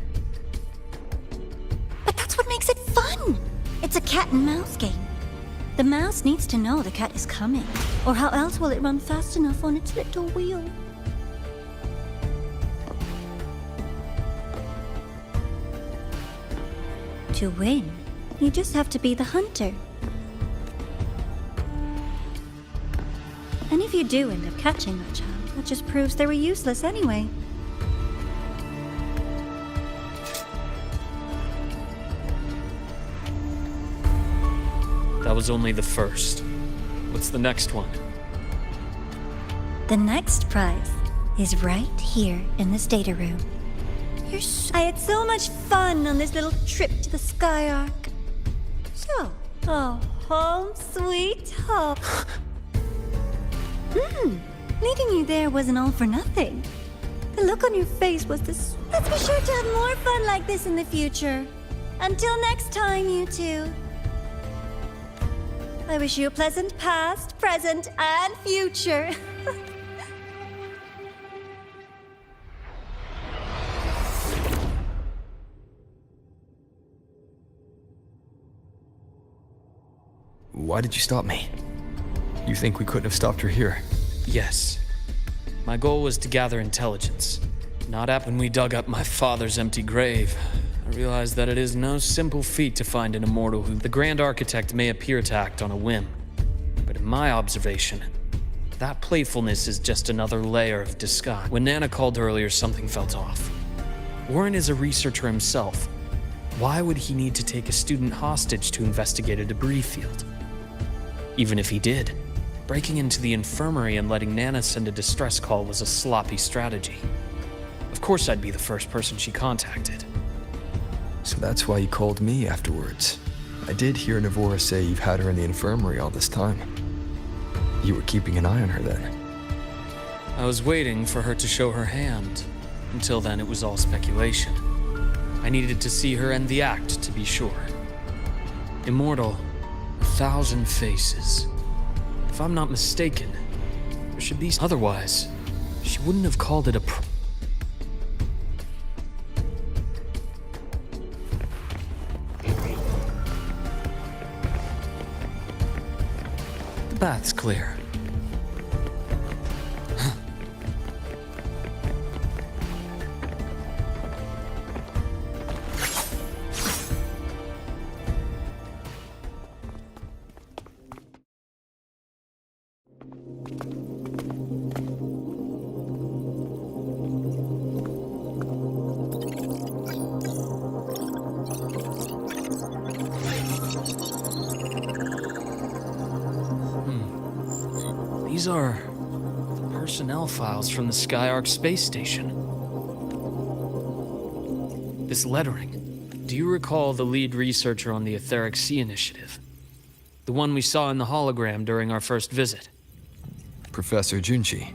But that's what makes it fun! It's a cat and mouse game. The mouse needs to know the cat is coming, or how else will it run fast enough on its little wheel? To win, you just have to be the hunter. And if you do end up catching that child, that just proves they were useless anyway. That was only the first. What's the next one? The next prize is right here in this data room. I had so much fun on this little trip to the Sky Arc. So, home sweet home. Leading you there wasn't all for nothing. The look on your face was this. Let's be sure to have more fun like this in the future. Until next time, you two. I wish you a pleasant past, present, and future. Why did you stop me? You think we couldn't have stopped her here? Yes. My goal was to gather intelligence. Not when we dug up my father's empty grave, I realized that it is no simple feat to find an immortal who the Grand Architect may appear to act on a whim. But in my observation, that playfulness is just another layer of disguise. When Nana called earlier, something felt off. Warren is a researcher himself. Why would he need to take a student hostage to investigate a debris field? Even if he did, breaking into the infirmary and letting Nana send a distress call was a sloppy strategy. Of course I'd be the first person she contacted. So that's why you called me afterwards. I did hear Navora say you've had her in the infirmary all this time. You were keeping an eye on her then. I was waiting for her to show her hand. Until then, it was all speculation. I needed to see her end the act to be sure. Immortal, 1,000 faces. If I'm not mistaken, there should be... Otherwise, she wouldn't have called it a The bath's clear. These are the personnel files from the Skyark space station. This lettering. Do you recall the lead researcher on the Etheric Sea Initiative? The one we saw in the hologram during our first visit? Professor Junchi.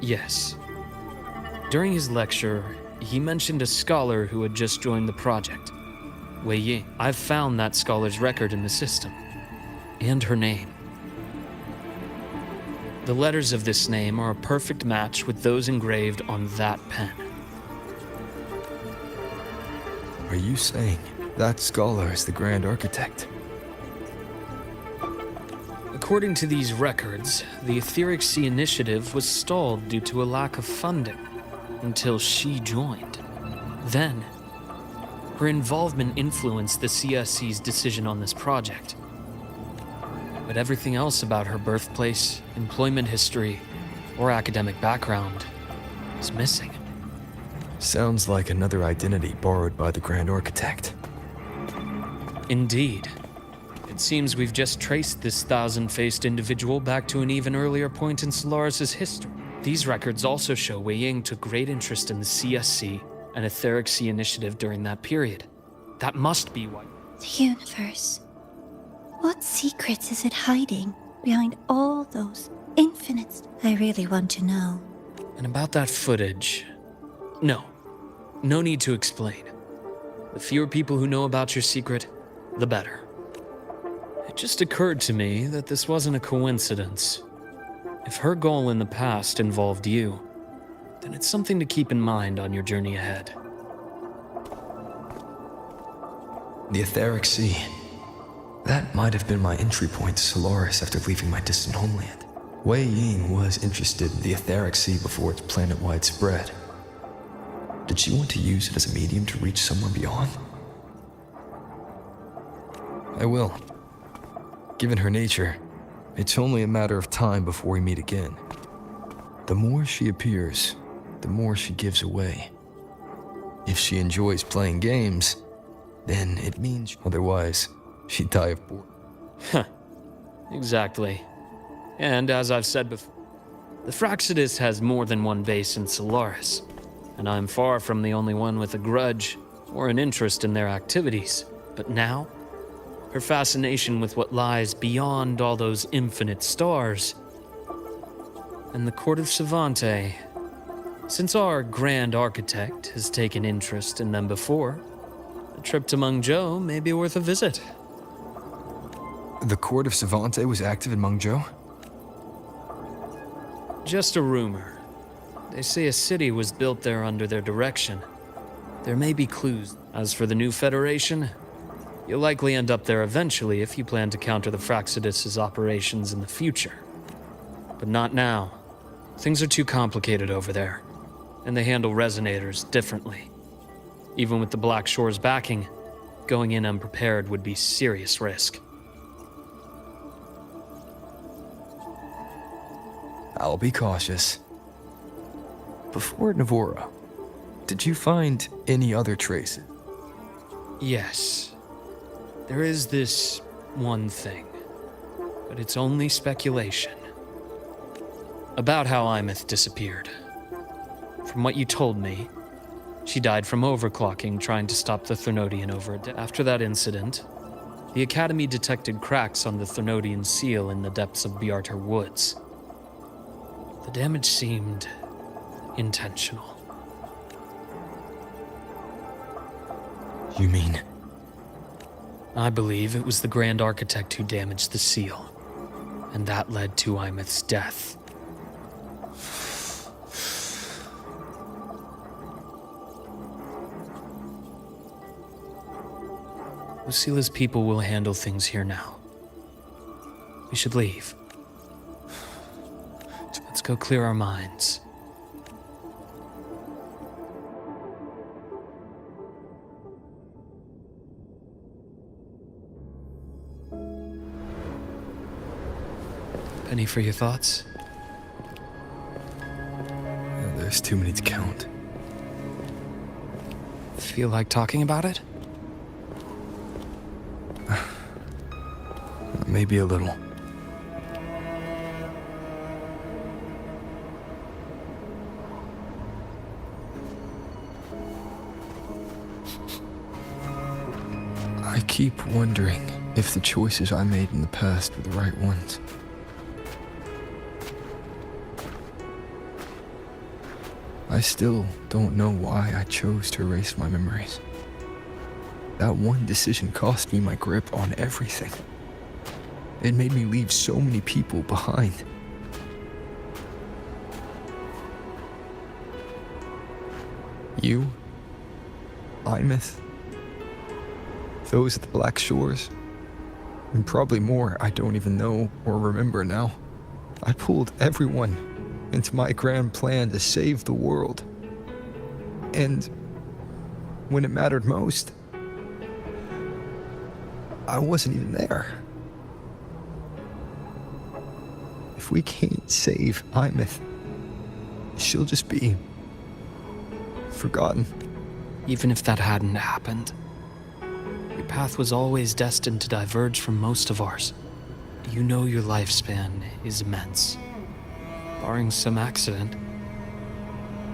Yes. During his lecture, he mentioned a scholar who had just joined the project, Wei Ying. I've found that scholar's record in the system, and her name. The letters of this name are a perfect match with those engraved on that pen. Are you saying that scholar is the Grand Architect? According to these records, the Etheric Sea Initiative was stalled due to a lack of funding until she joined. Then, her involvement influenced the CSC's decision on this project. But everything else about her birthplace, employment history, or academic background is missing. Sounds like another identity borrowed by the Grand Architect. Indeed. It seems we've just traced this thousand-faced individual back to an even earlier point in Solaris' history. These records also show Wei Ying took great interest in the CSC and Etheric Sea Initiative during that period. That must be why. The universe. What secrets is it hiding behind all those infinites? I really want to know. And about that footage... No need to explain. The fewer people who know about your secret, the better. It just occurred to me that this wasn't a coincidence. If her goal in the past involved you, then it's something to keep in mind on your journey ahead. The Etheric Sea. That might have been my entry point to Solaris after leaving my distant homeland. Wei Ying was interested in the Etheric Sea before its planet-wide spread. Did she want to use it as a medium to reach somewhere beyond? I will. Given her nature, it's only a matter of time before we meet again. The more she appears, the more she gives away. If she enjoys playing games, then it means otherwise she'd die of boredom. Huh. Exactly. And as I've said before, the Fraxidus has more than one base in Solaris, and I'm far from the only one with a grudge or an interest in their activities. But now, her fascination with what lies beyond all those infinite stars, and the Court of Savante. Since our Grand Architect has taken interest in them before, a trip to Mengzhou may be worth a visit. The Court of Savante was active in Mengzhou? Just a rumor. They say a city was built there under their direction. There may be clues. As for the new Federation, you'll likely end up there eventually if you plan to counter the Fraxidus' operations in the future. But not now. Things are too complicated over there, and they handle resonators differently. Even with the Black Shore's backing, going in unprepared would be serious risk. I'll be cautious. Before Navora, did you find any other traces? Yes. There is this one thing, but it's only speculation. About how Imeth disappeared. From what you told me, she died from overclocking trying to stop the Thernodian over. After that incident, the Academy detected cracks on the Thernodian seal in the depths of Biarter Woods. The damage seemed intentional. You mean? I believe it was the Grand Architect who damaged the seal. and that led to Imeth's death. Lucila's people will handle things here now. We should leave. Let's go clear our minds. Penny for your thoughts? There's too many to count. Feel like talking about it? Maybe a little. I keep wondering if the choices I made in the past were the right ones. I still don't know why I chose to erase my memories. That one decision cost me my grip on everything. It made me leave so many people behind. You, Imeth, those at the Black Shores, and probably more I don't even know or remember now. I pulled everyone into my grand plan to save the world. And when it mattered most, I wasn't even there. If we can't save Imeth, she'll just be forgotten. Even if that hadn't happened, your path was always destined to diverge from most of ours. You know your lifespan is immense. Barring some accident,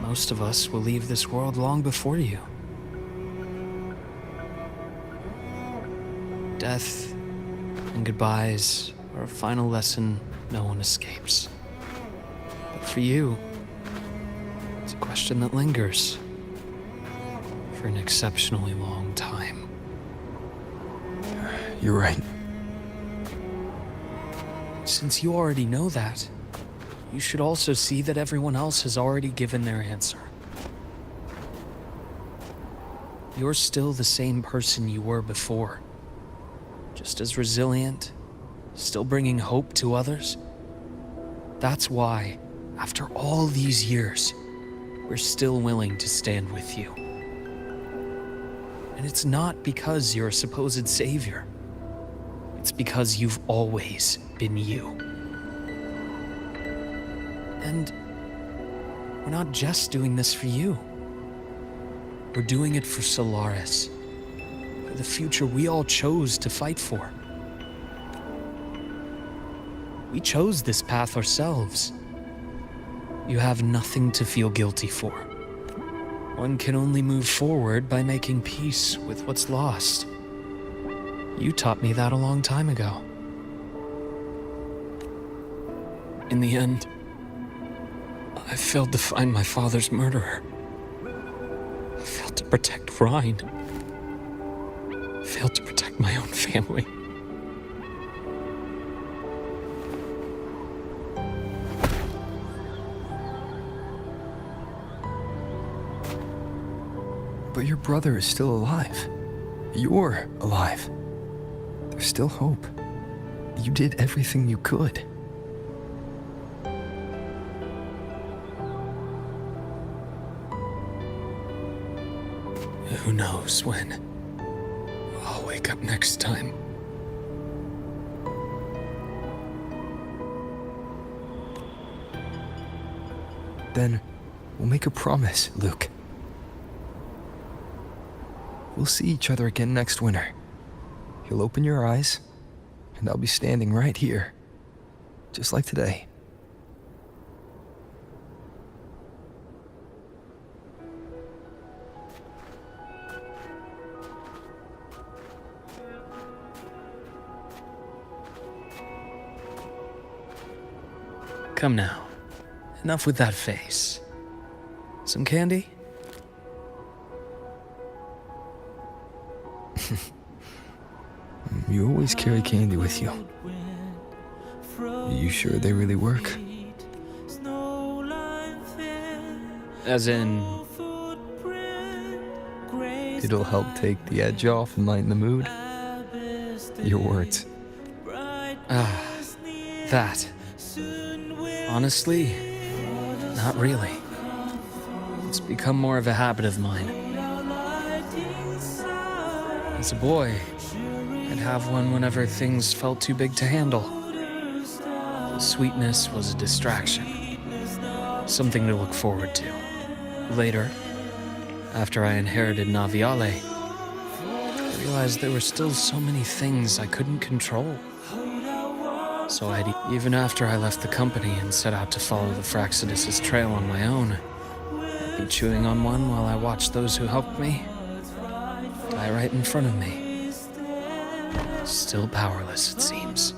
most of us will leave this world long before you. Death and goodbyes are a final lesson no one escapes. But for you, it's a question that lingers for an exceptionally long time. You're right. Since you already know that, you should also see that everyone else has already given their answer. You're still the same person you were before. Just as resilient, still bringing hope to others. That's why, after all these years, we're still willing to stand with you. And it's not because you're a supposed savior. It's because you've always been you. And we're not just doing this for you. We're doing it for Solaris, for the future we all chose to fight for. We chose this path ourselves. You have nothing to feel guilty for. One can only move forward by making peace with what's lost. You taught me that a long time ago. In the end, I failed to find my father's murderer. I failed to protect Rhine. I failed to protect my own family. But your brother is still alive. You're alive. There's still hope. You did everything you could. Who knows when I'll wake up next time. Then we'll make a promise, Luke. We'll see each other again next winter. You'll open your eyes, and I'll be standing right here, just like today. Come now. Enough with that face. Some candy? You always carry candy with you. Are you sure they really work? As in, It'll help take the edge off and lighten the mood? Your words. that. Honestly, not really. It's become more of a habit of mine. As a boy, I'd have one whenever things felt too big to handle. The sweetness was a distraction, something to look forward to. Later, after I inherited Naviale, I realized there were still so many things I couldn't control. So even after I left the company and set out to follow the Fraxidus' trail on my own, I'd be chewing on one while I watched those who helped me die right in front of me. Still powerless, it seems.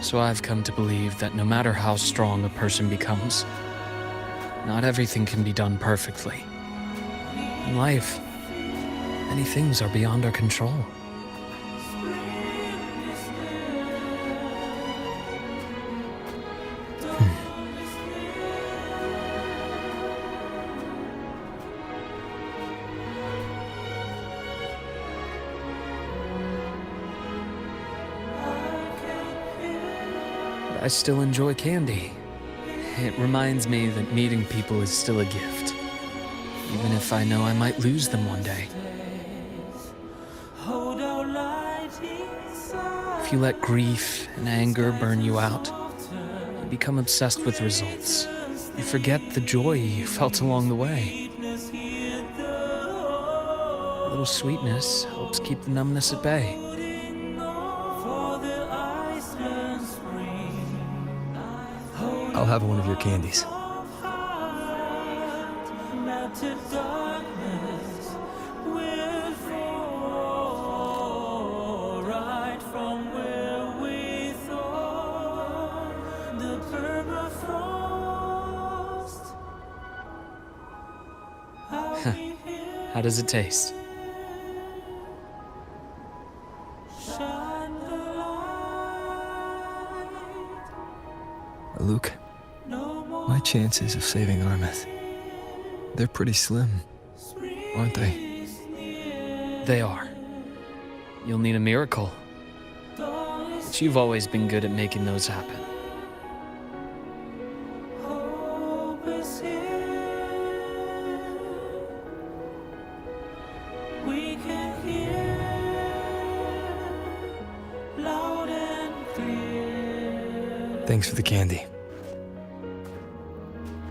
So I've come to believe that no matter how strong a person becomes, not everything can be done perfectly. In life, many things are beyond our control. I still enjoy candy. It reminds me that meeting people is still a gift, even if I know I might lose them one day. If you let grief and anger burn you out, you become obsessed with results. You forget the joy you felt along the way. A little sweetness helps keep the numbness at bay. I'll have one of your candies. How does it taste? Luke, my chances of saving Armeth, they're pretty slim, aren't they? They are. You'll need a miracle. But you've always been good at making those happen. Thanks for the candy.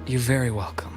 You're very welcome.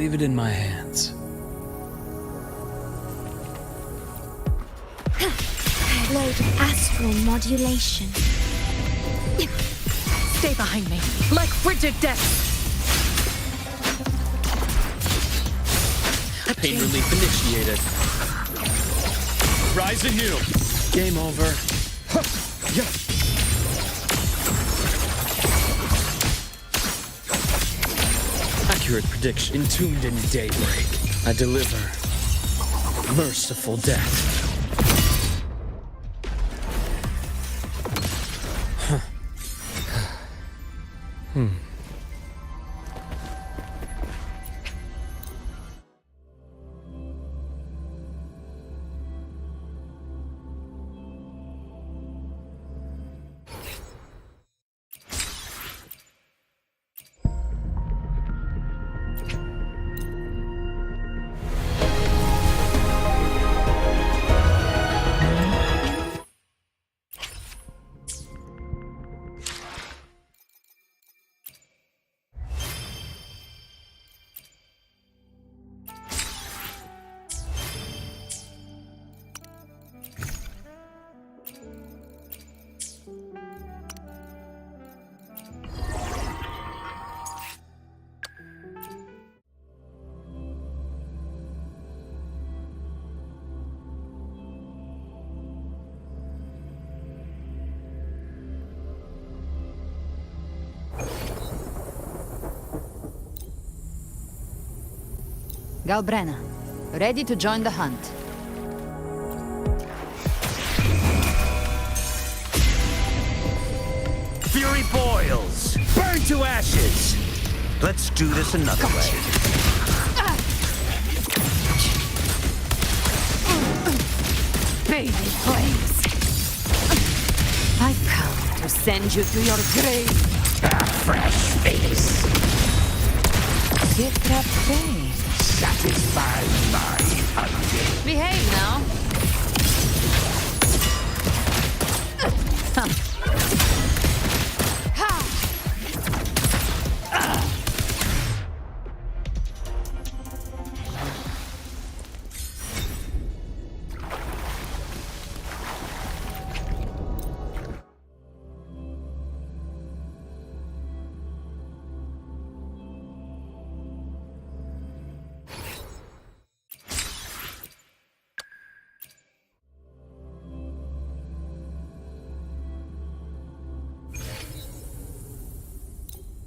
Leave it in my hands. Load of astral modulation. Stay behind me, like frigid death. Pain relief initiated. Rise and heal. Game over. Accurate prediction. Entombed in daybreak. I deliver merciful death. Galbrena, ready to join the hunt. Fury boils! Burn to ashes! Let's do this another way. Baby flames. I've come to send you to your grave. A fresh face. Get that pain. Satisfy my hunger. Behave now.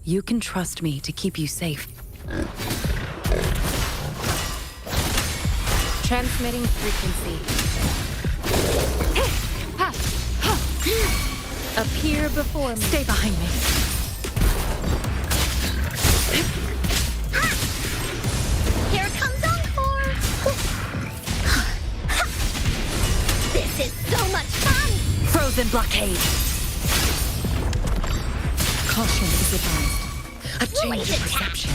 You can trust me to keep you safe. Transmitting frequency. Appear before me. Stay behind me. Here comes Encore! This is so much fun! Frozen blockade. Caution is advised. A change of perception.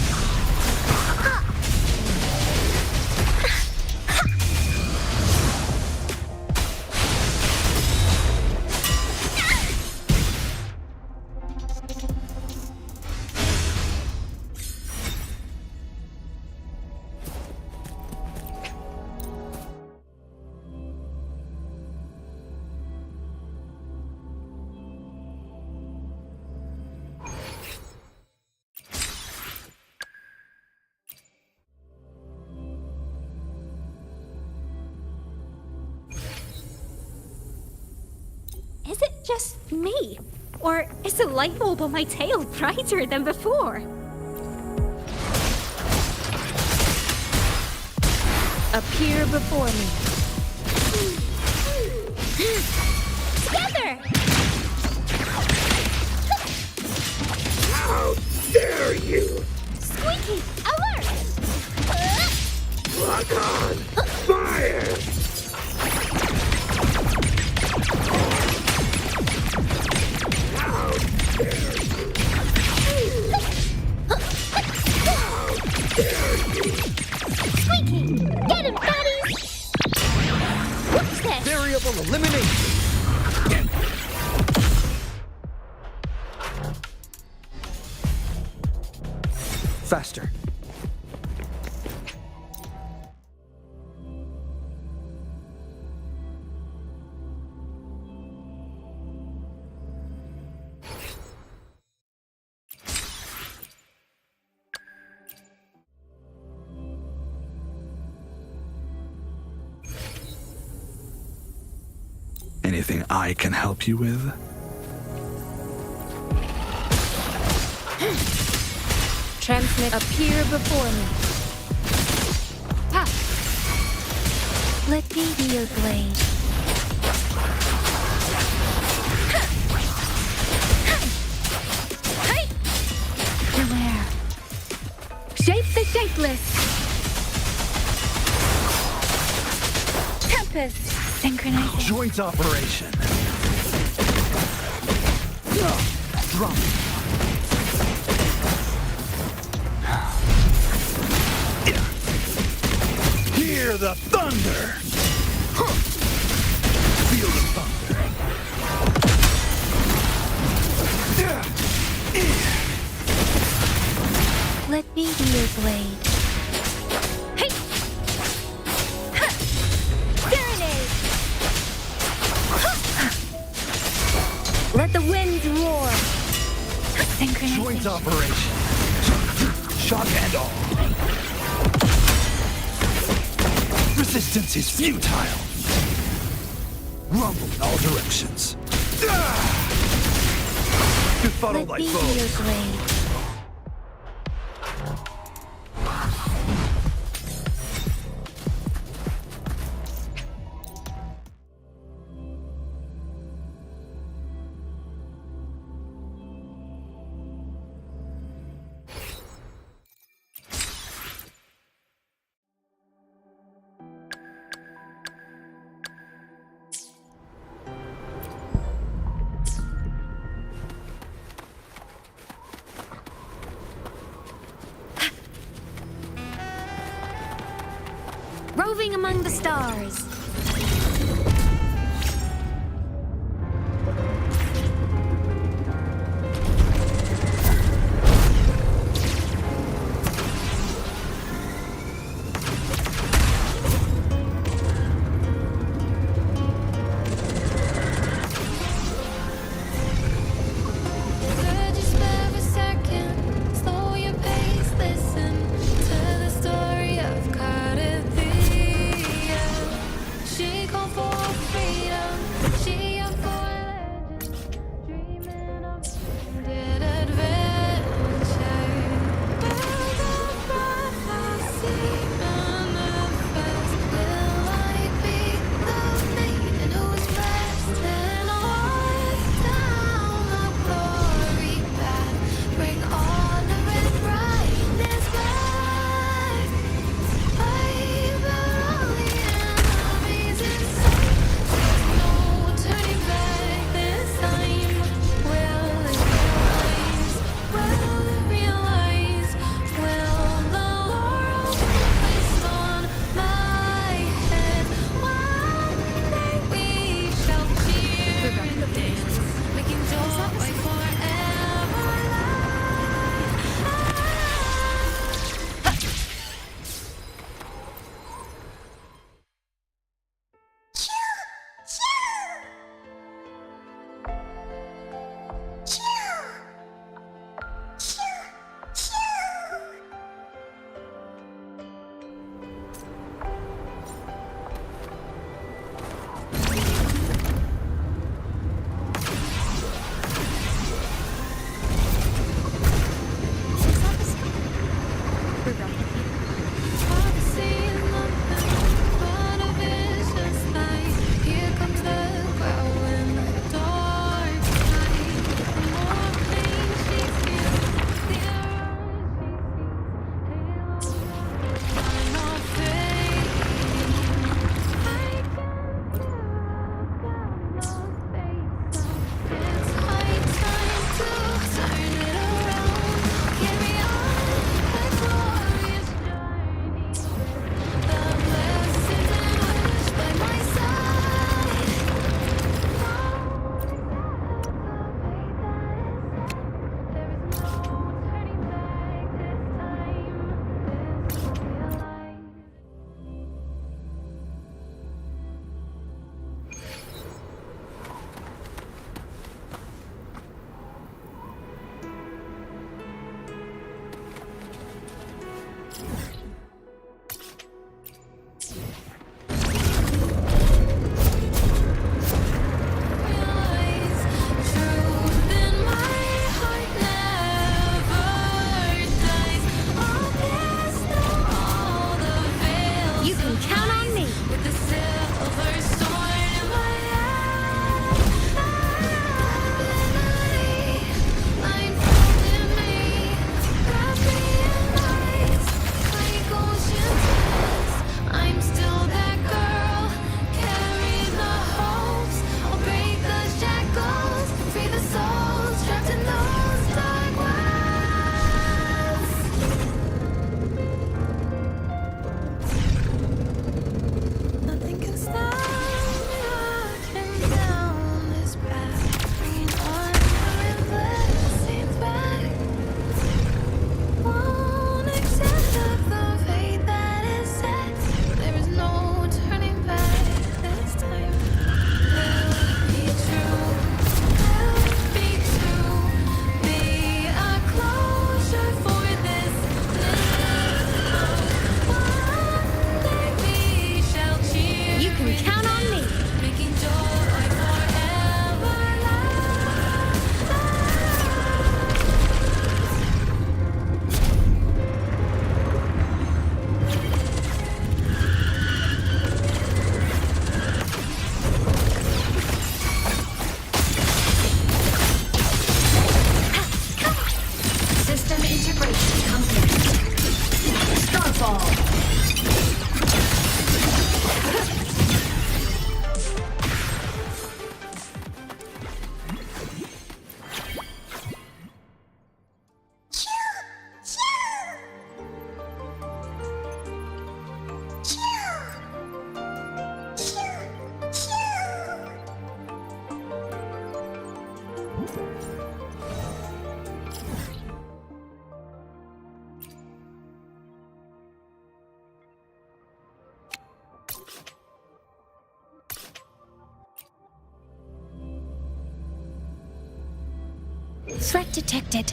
Is it just me? Or is the light bulb on my tail brighter than before? Appear before me. Together! How dare you! Squeaky, alert! Lock on! Fire! How dare you! How dare you! Squeaky, get him, buddy! What's this? Variable elimination! Faster. Anything I can help you with? Transmit appear before me. Ha! Let me be your blade. Beware. Shape the shapeless. Tempest. Synchronizing. Joint operation. Drop. Hear the thunder! Feel the thunder. Let me be your blade. Hey! Ha! Serenade! Let the winds roar. Synchronizing. Joint operation. Shock and all. Resistance is futile. Rumble in all directions. Befuddle Let thy me be foes. your blade. Roving among the stars. Could you spare a second? Slow your pace, listen to the story of Cardiff. Threat detected.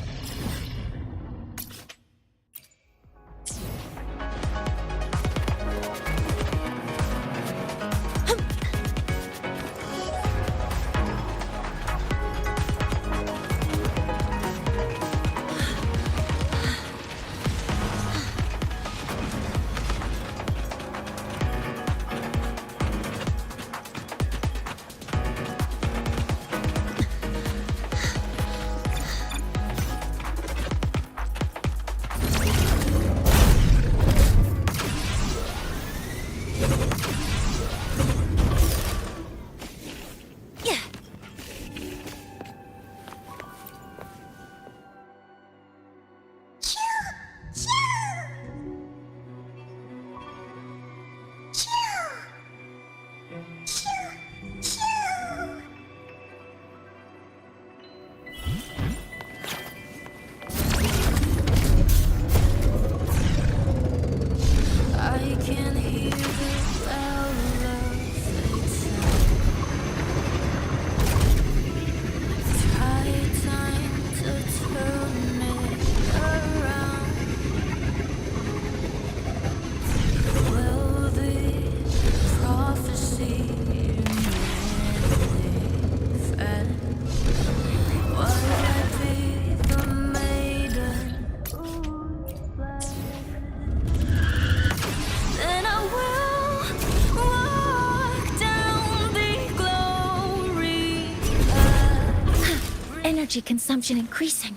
I can hear the bell of fate sound. Try time to turn it around. Will the prophecy manifest? Will I be the maiden who's blessed? Then I will walk down the glory path. Energy consumption increasing.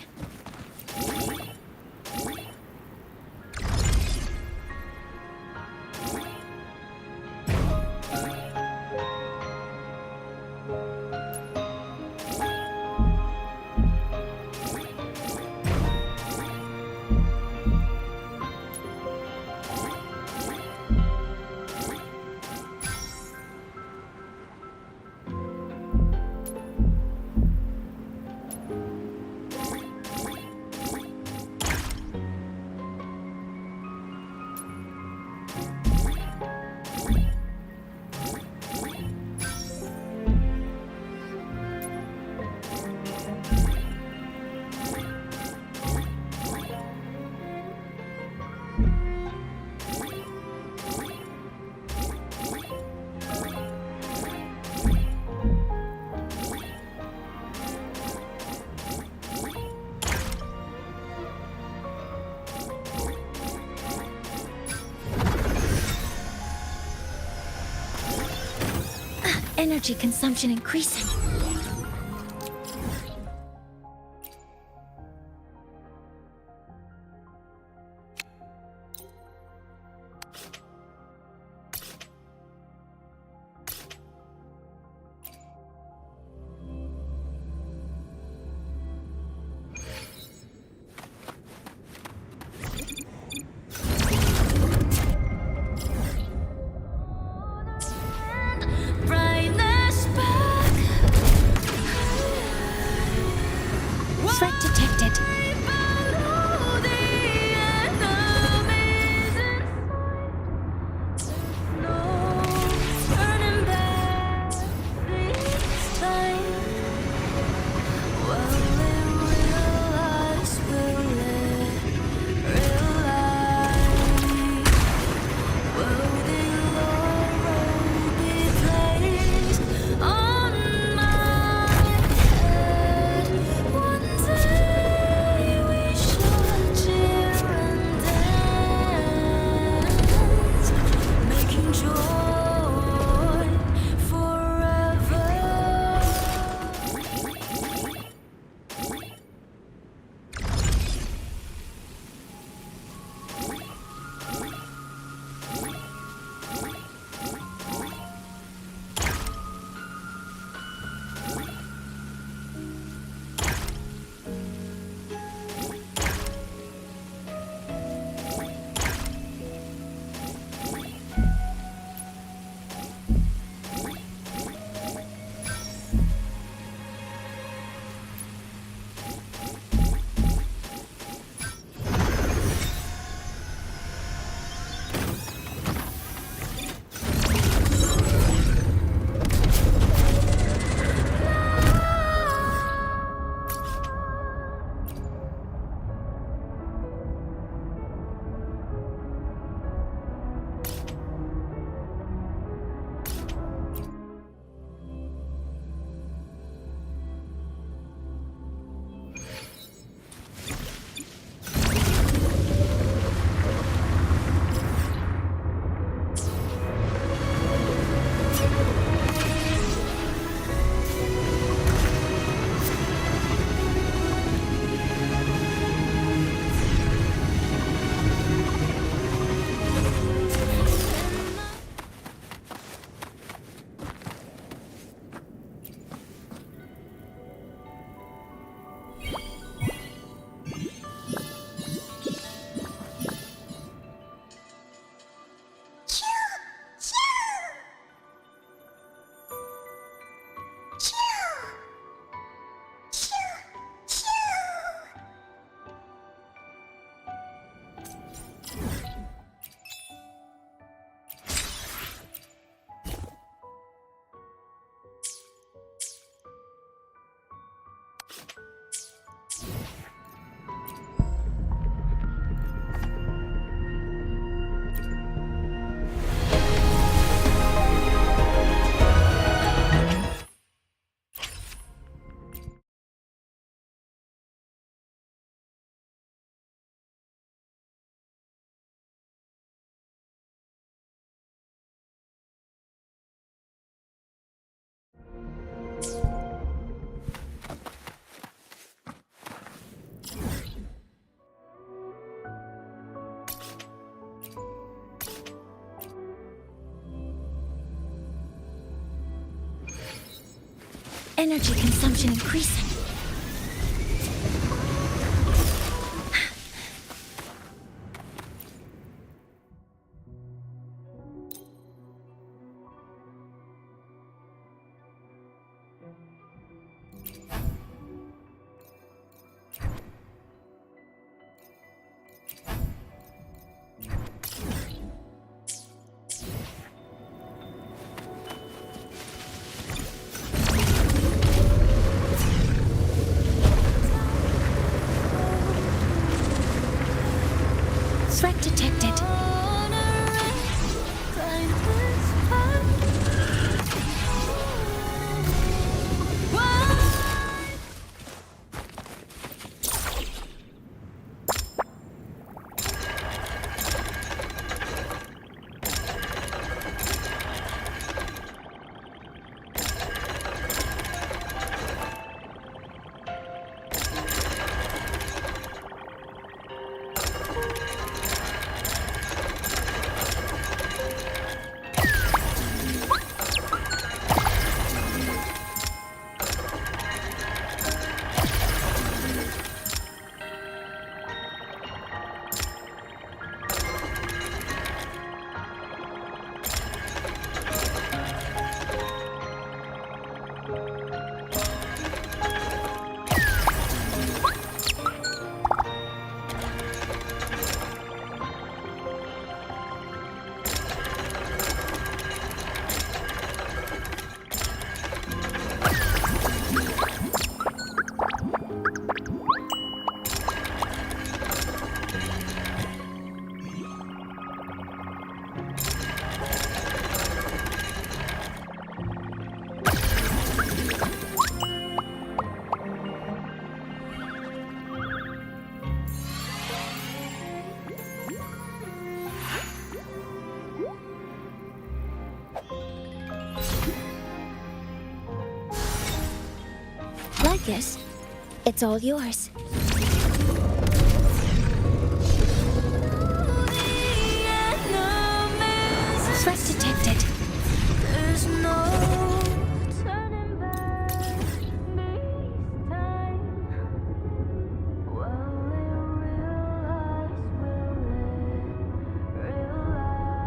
Energy consumption increasing. Brightness back. energy consumption increasing. Threat detected. Like this, it's all yours. Threat detected. There's no turning back this time. Will they realize?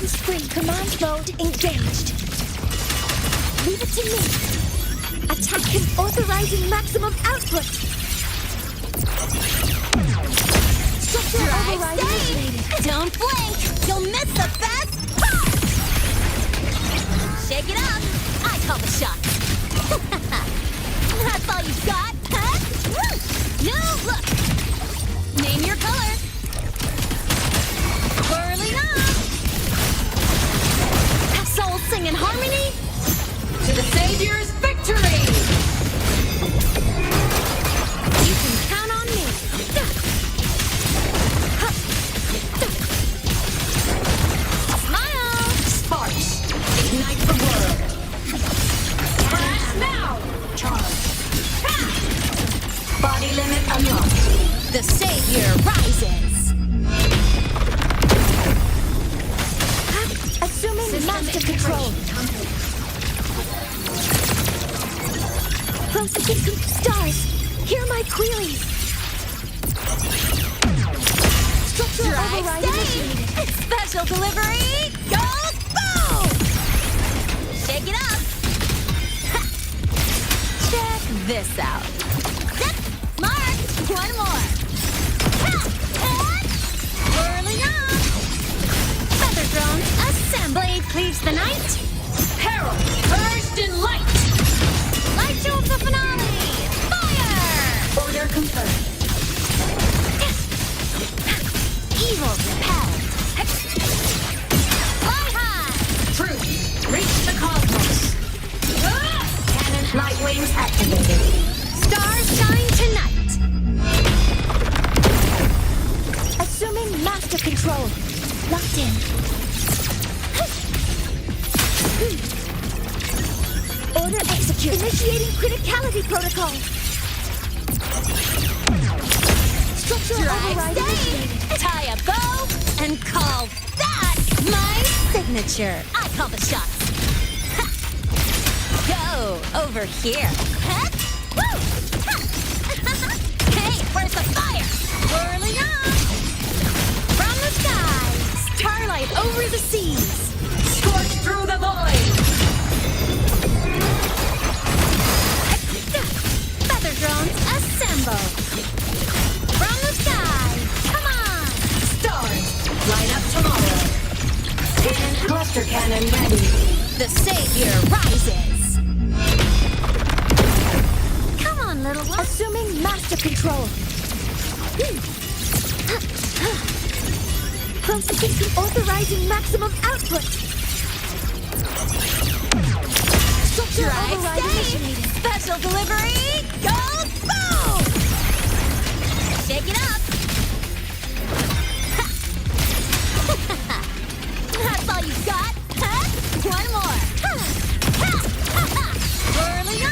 Weapons free. Command mode engaged. Leave it to me. Attack him authorizing maximum output. Structure override initiated. Don't blink! You'll miss the best part! Shake it up! I call the shots! That's all you got, huh? Now look! Name your color! Whirling up! Souls sing in harmony! To the Savior's victory! You can count on me! Smile! Sparks! Ignite the world! Crash now! Charge! Body limit unlocked! The Savior rises! Assuming master control. Processing stars. Hear my queries. Structural override initiated. Special delivery! Go boom! Shake it up! Check this out. Mark! One more! Whirling up! Feather drones assemble! Blade cleaves the night! Peril! Purged in light! Light shows the finale! Fire! Order confirmed. Evil repelled. Fly high! Truth! Reach the cosmos! Cannon light wings activated. Stars shine tonight! Assuming master control. Locked in. Order execute. Initiating criticality protocol. Structural override initiated. Tie a bow and call that my signature. I call the shots. Ha. Go over here. Ha. Woo. Ha. Hey, where's the fire? Whirling up from the sky. Starlight over the seas. Scorch through the void. Feather drones assemble. From the sky. Come on. Stars, light up tomorrow. Cluster cannon ready. The Savior rises. Come on, little one. Assuming master control. Processing authorizing maximum output. Structure override initiated. Special delivery. Go boom! Shake it up. That's all you got, huh? One more. Whirling up.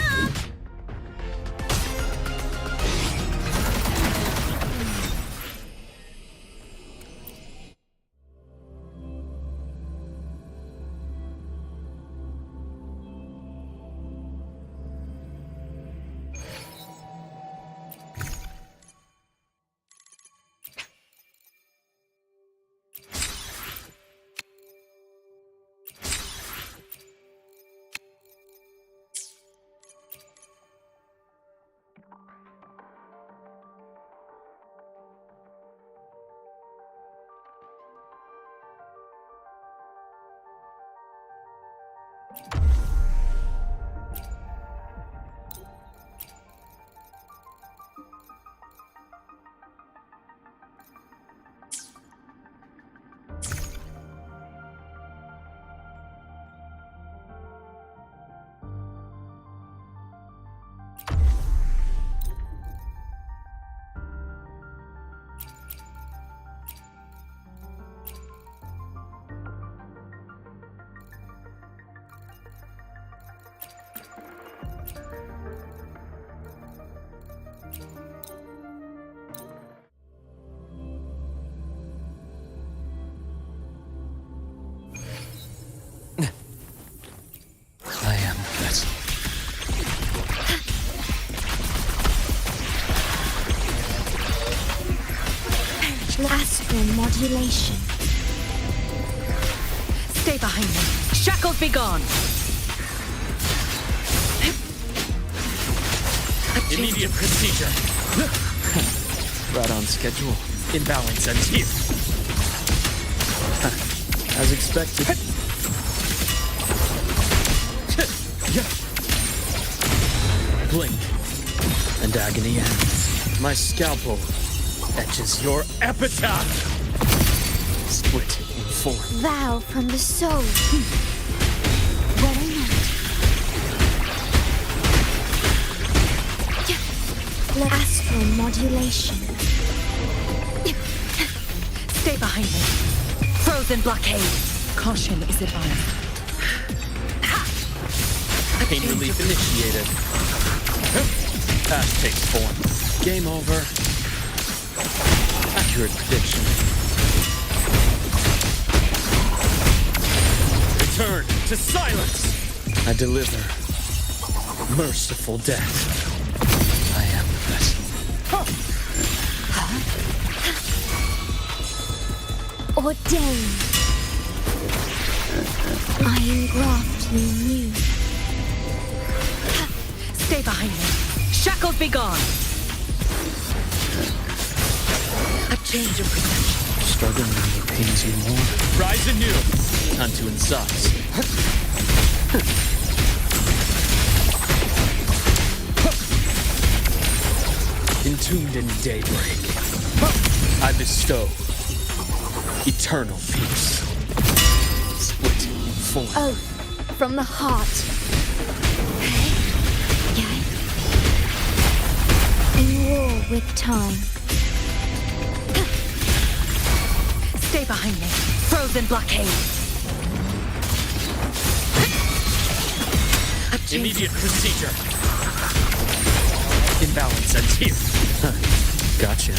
Astral modulation. behind me. Shackles be gone. Immediate procedure. Right on schedule. Imbalance ends here. As expected. Blink, and agony ends. My scalpel etches your epitaph. Split in four. Vow from the soul. Very nice. Astral modulation. Stay behind me. Frozen blockade. Caution is advised. Pain relief initiated. Pass takes form. Game over. Accurate prediction. Return to silence. I deliver merciful death. I am the vessel. Ordained. I engraft you new. Stay behind me. Shackles be gone. A change of perception. Struggling only pains you more. Rise anew. Time to incise. Entombed in daybreak, I bestow eternal peace. Split in four. Oath from the heart. In war with time. Stay behind me. Frozen blockade. Immediate procedure. Imbalance ends here. Gotcha.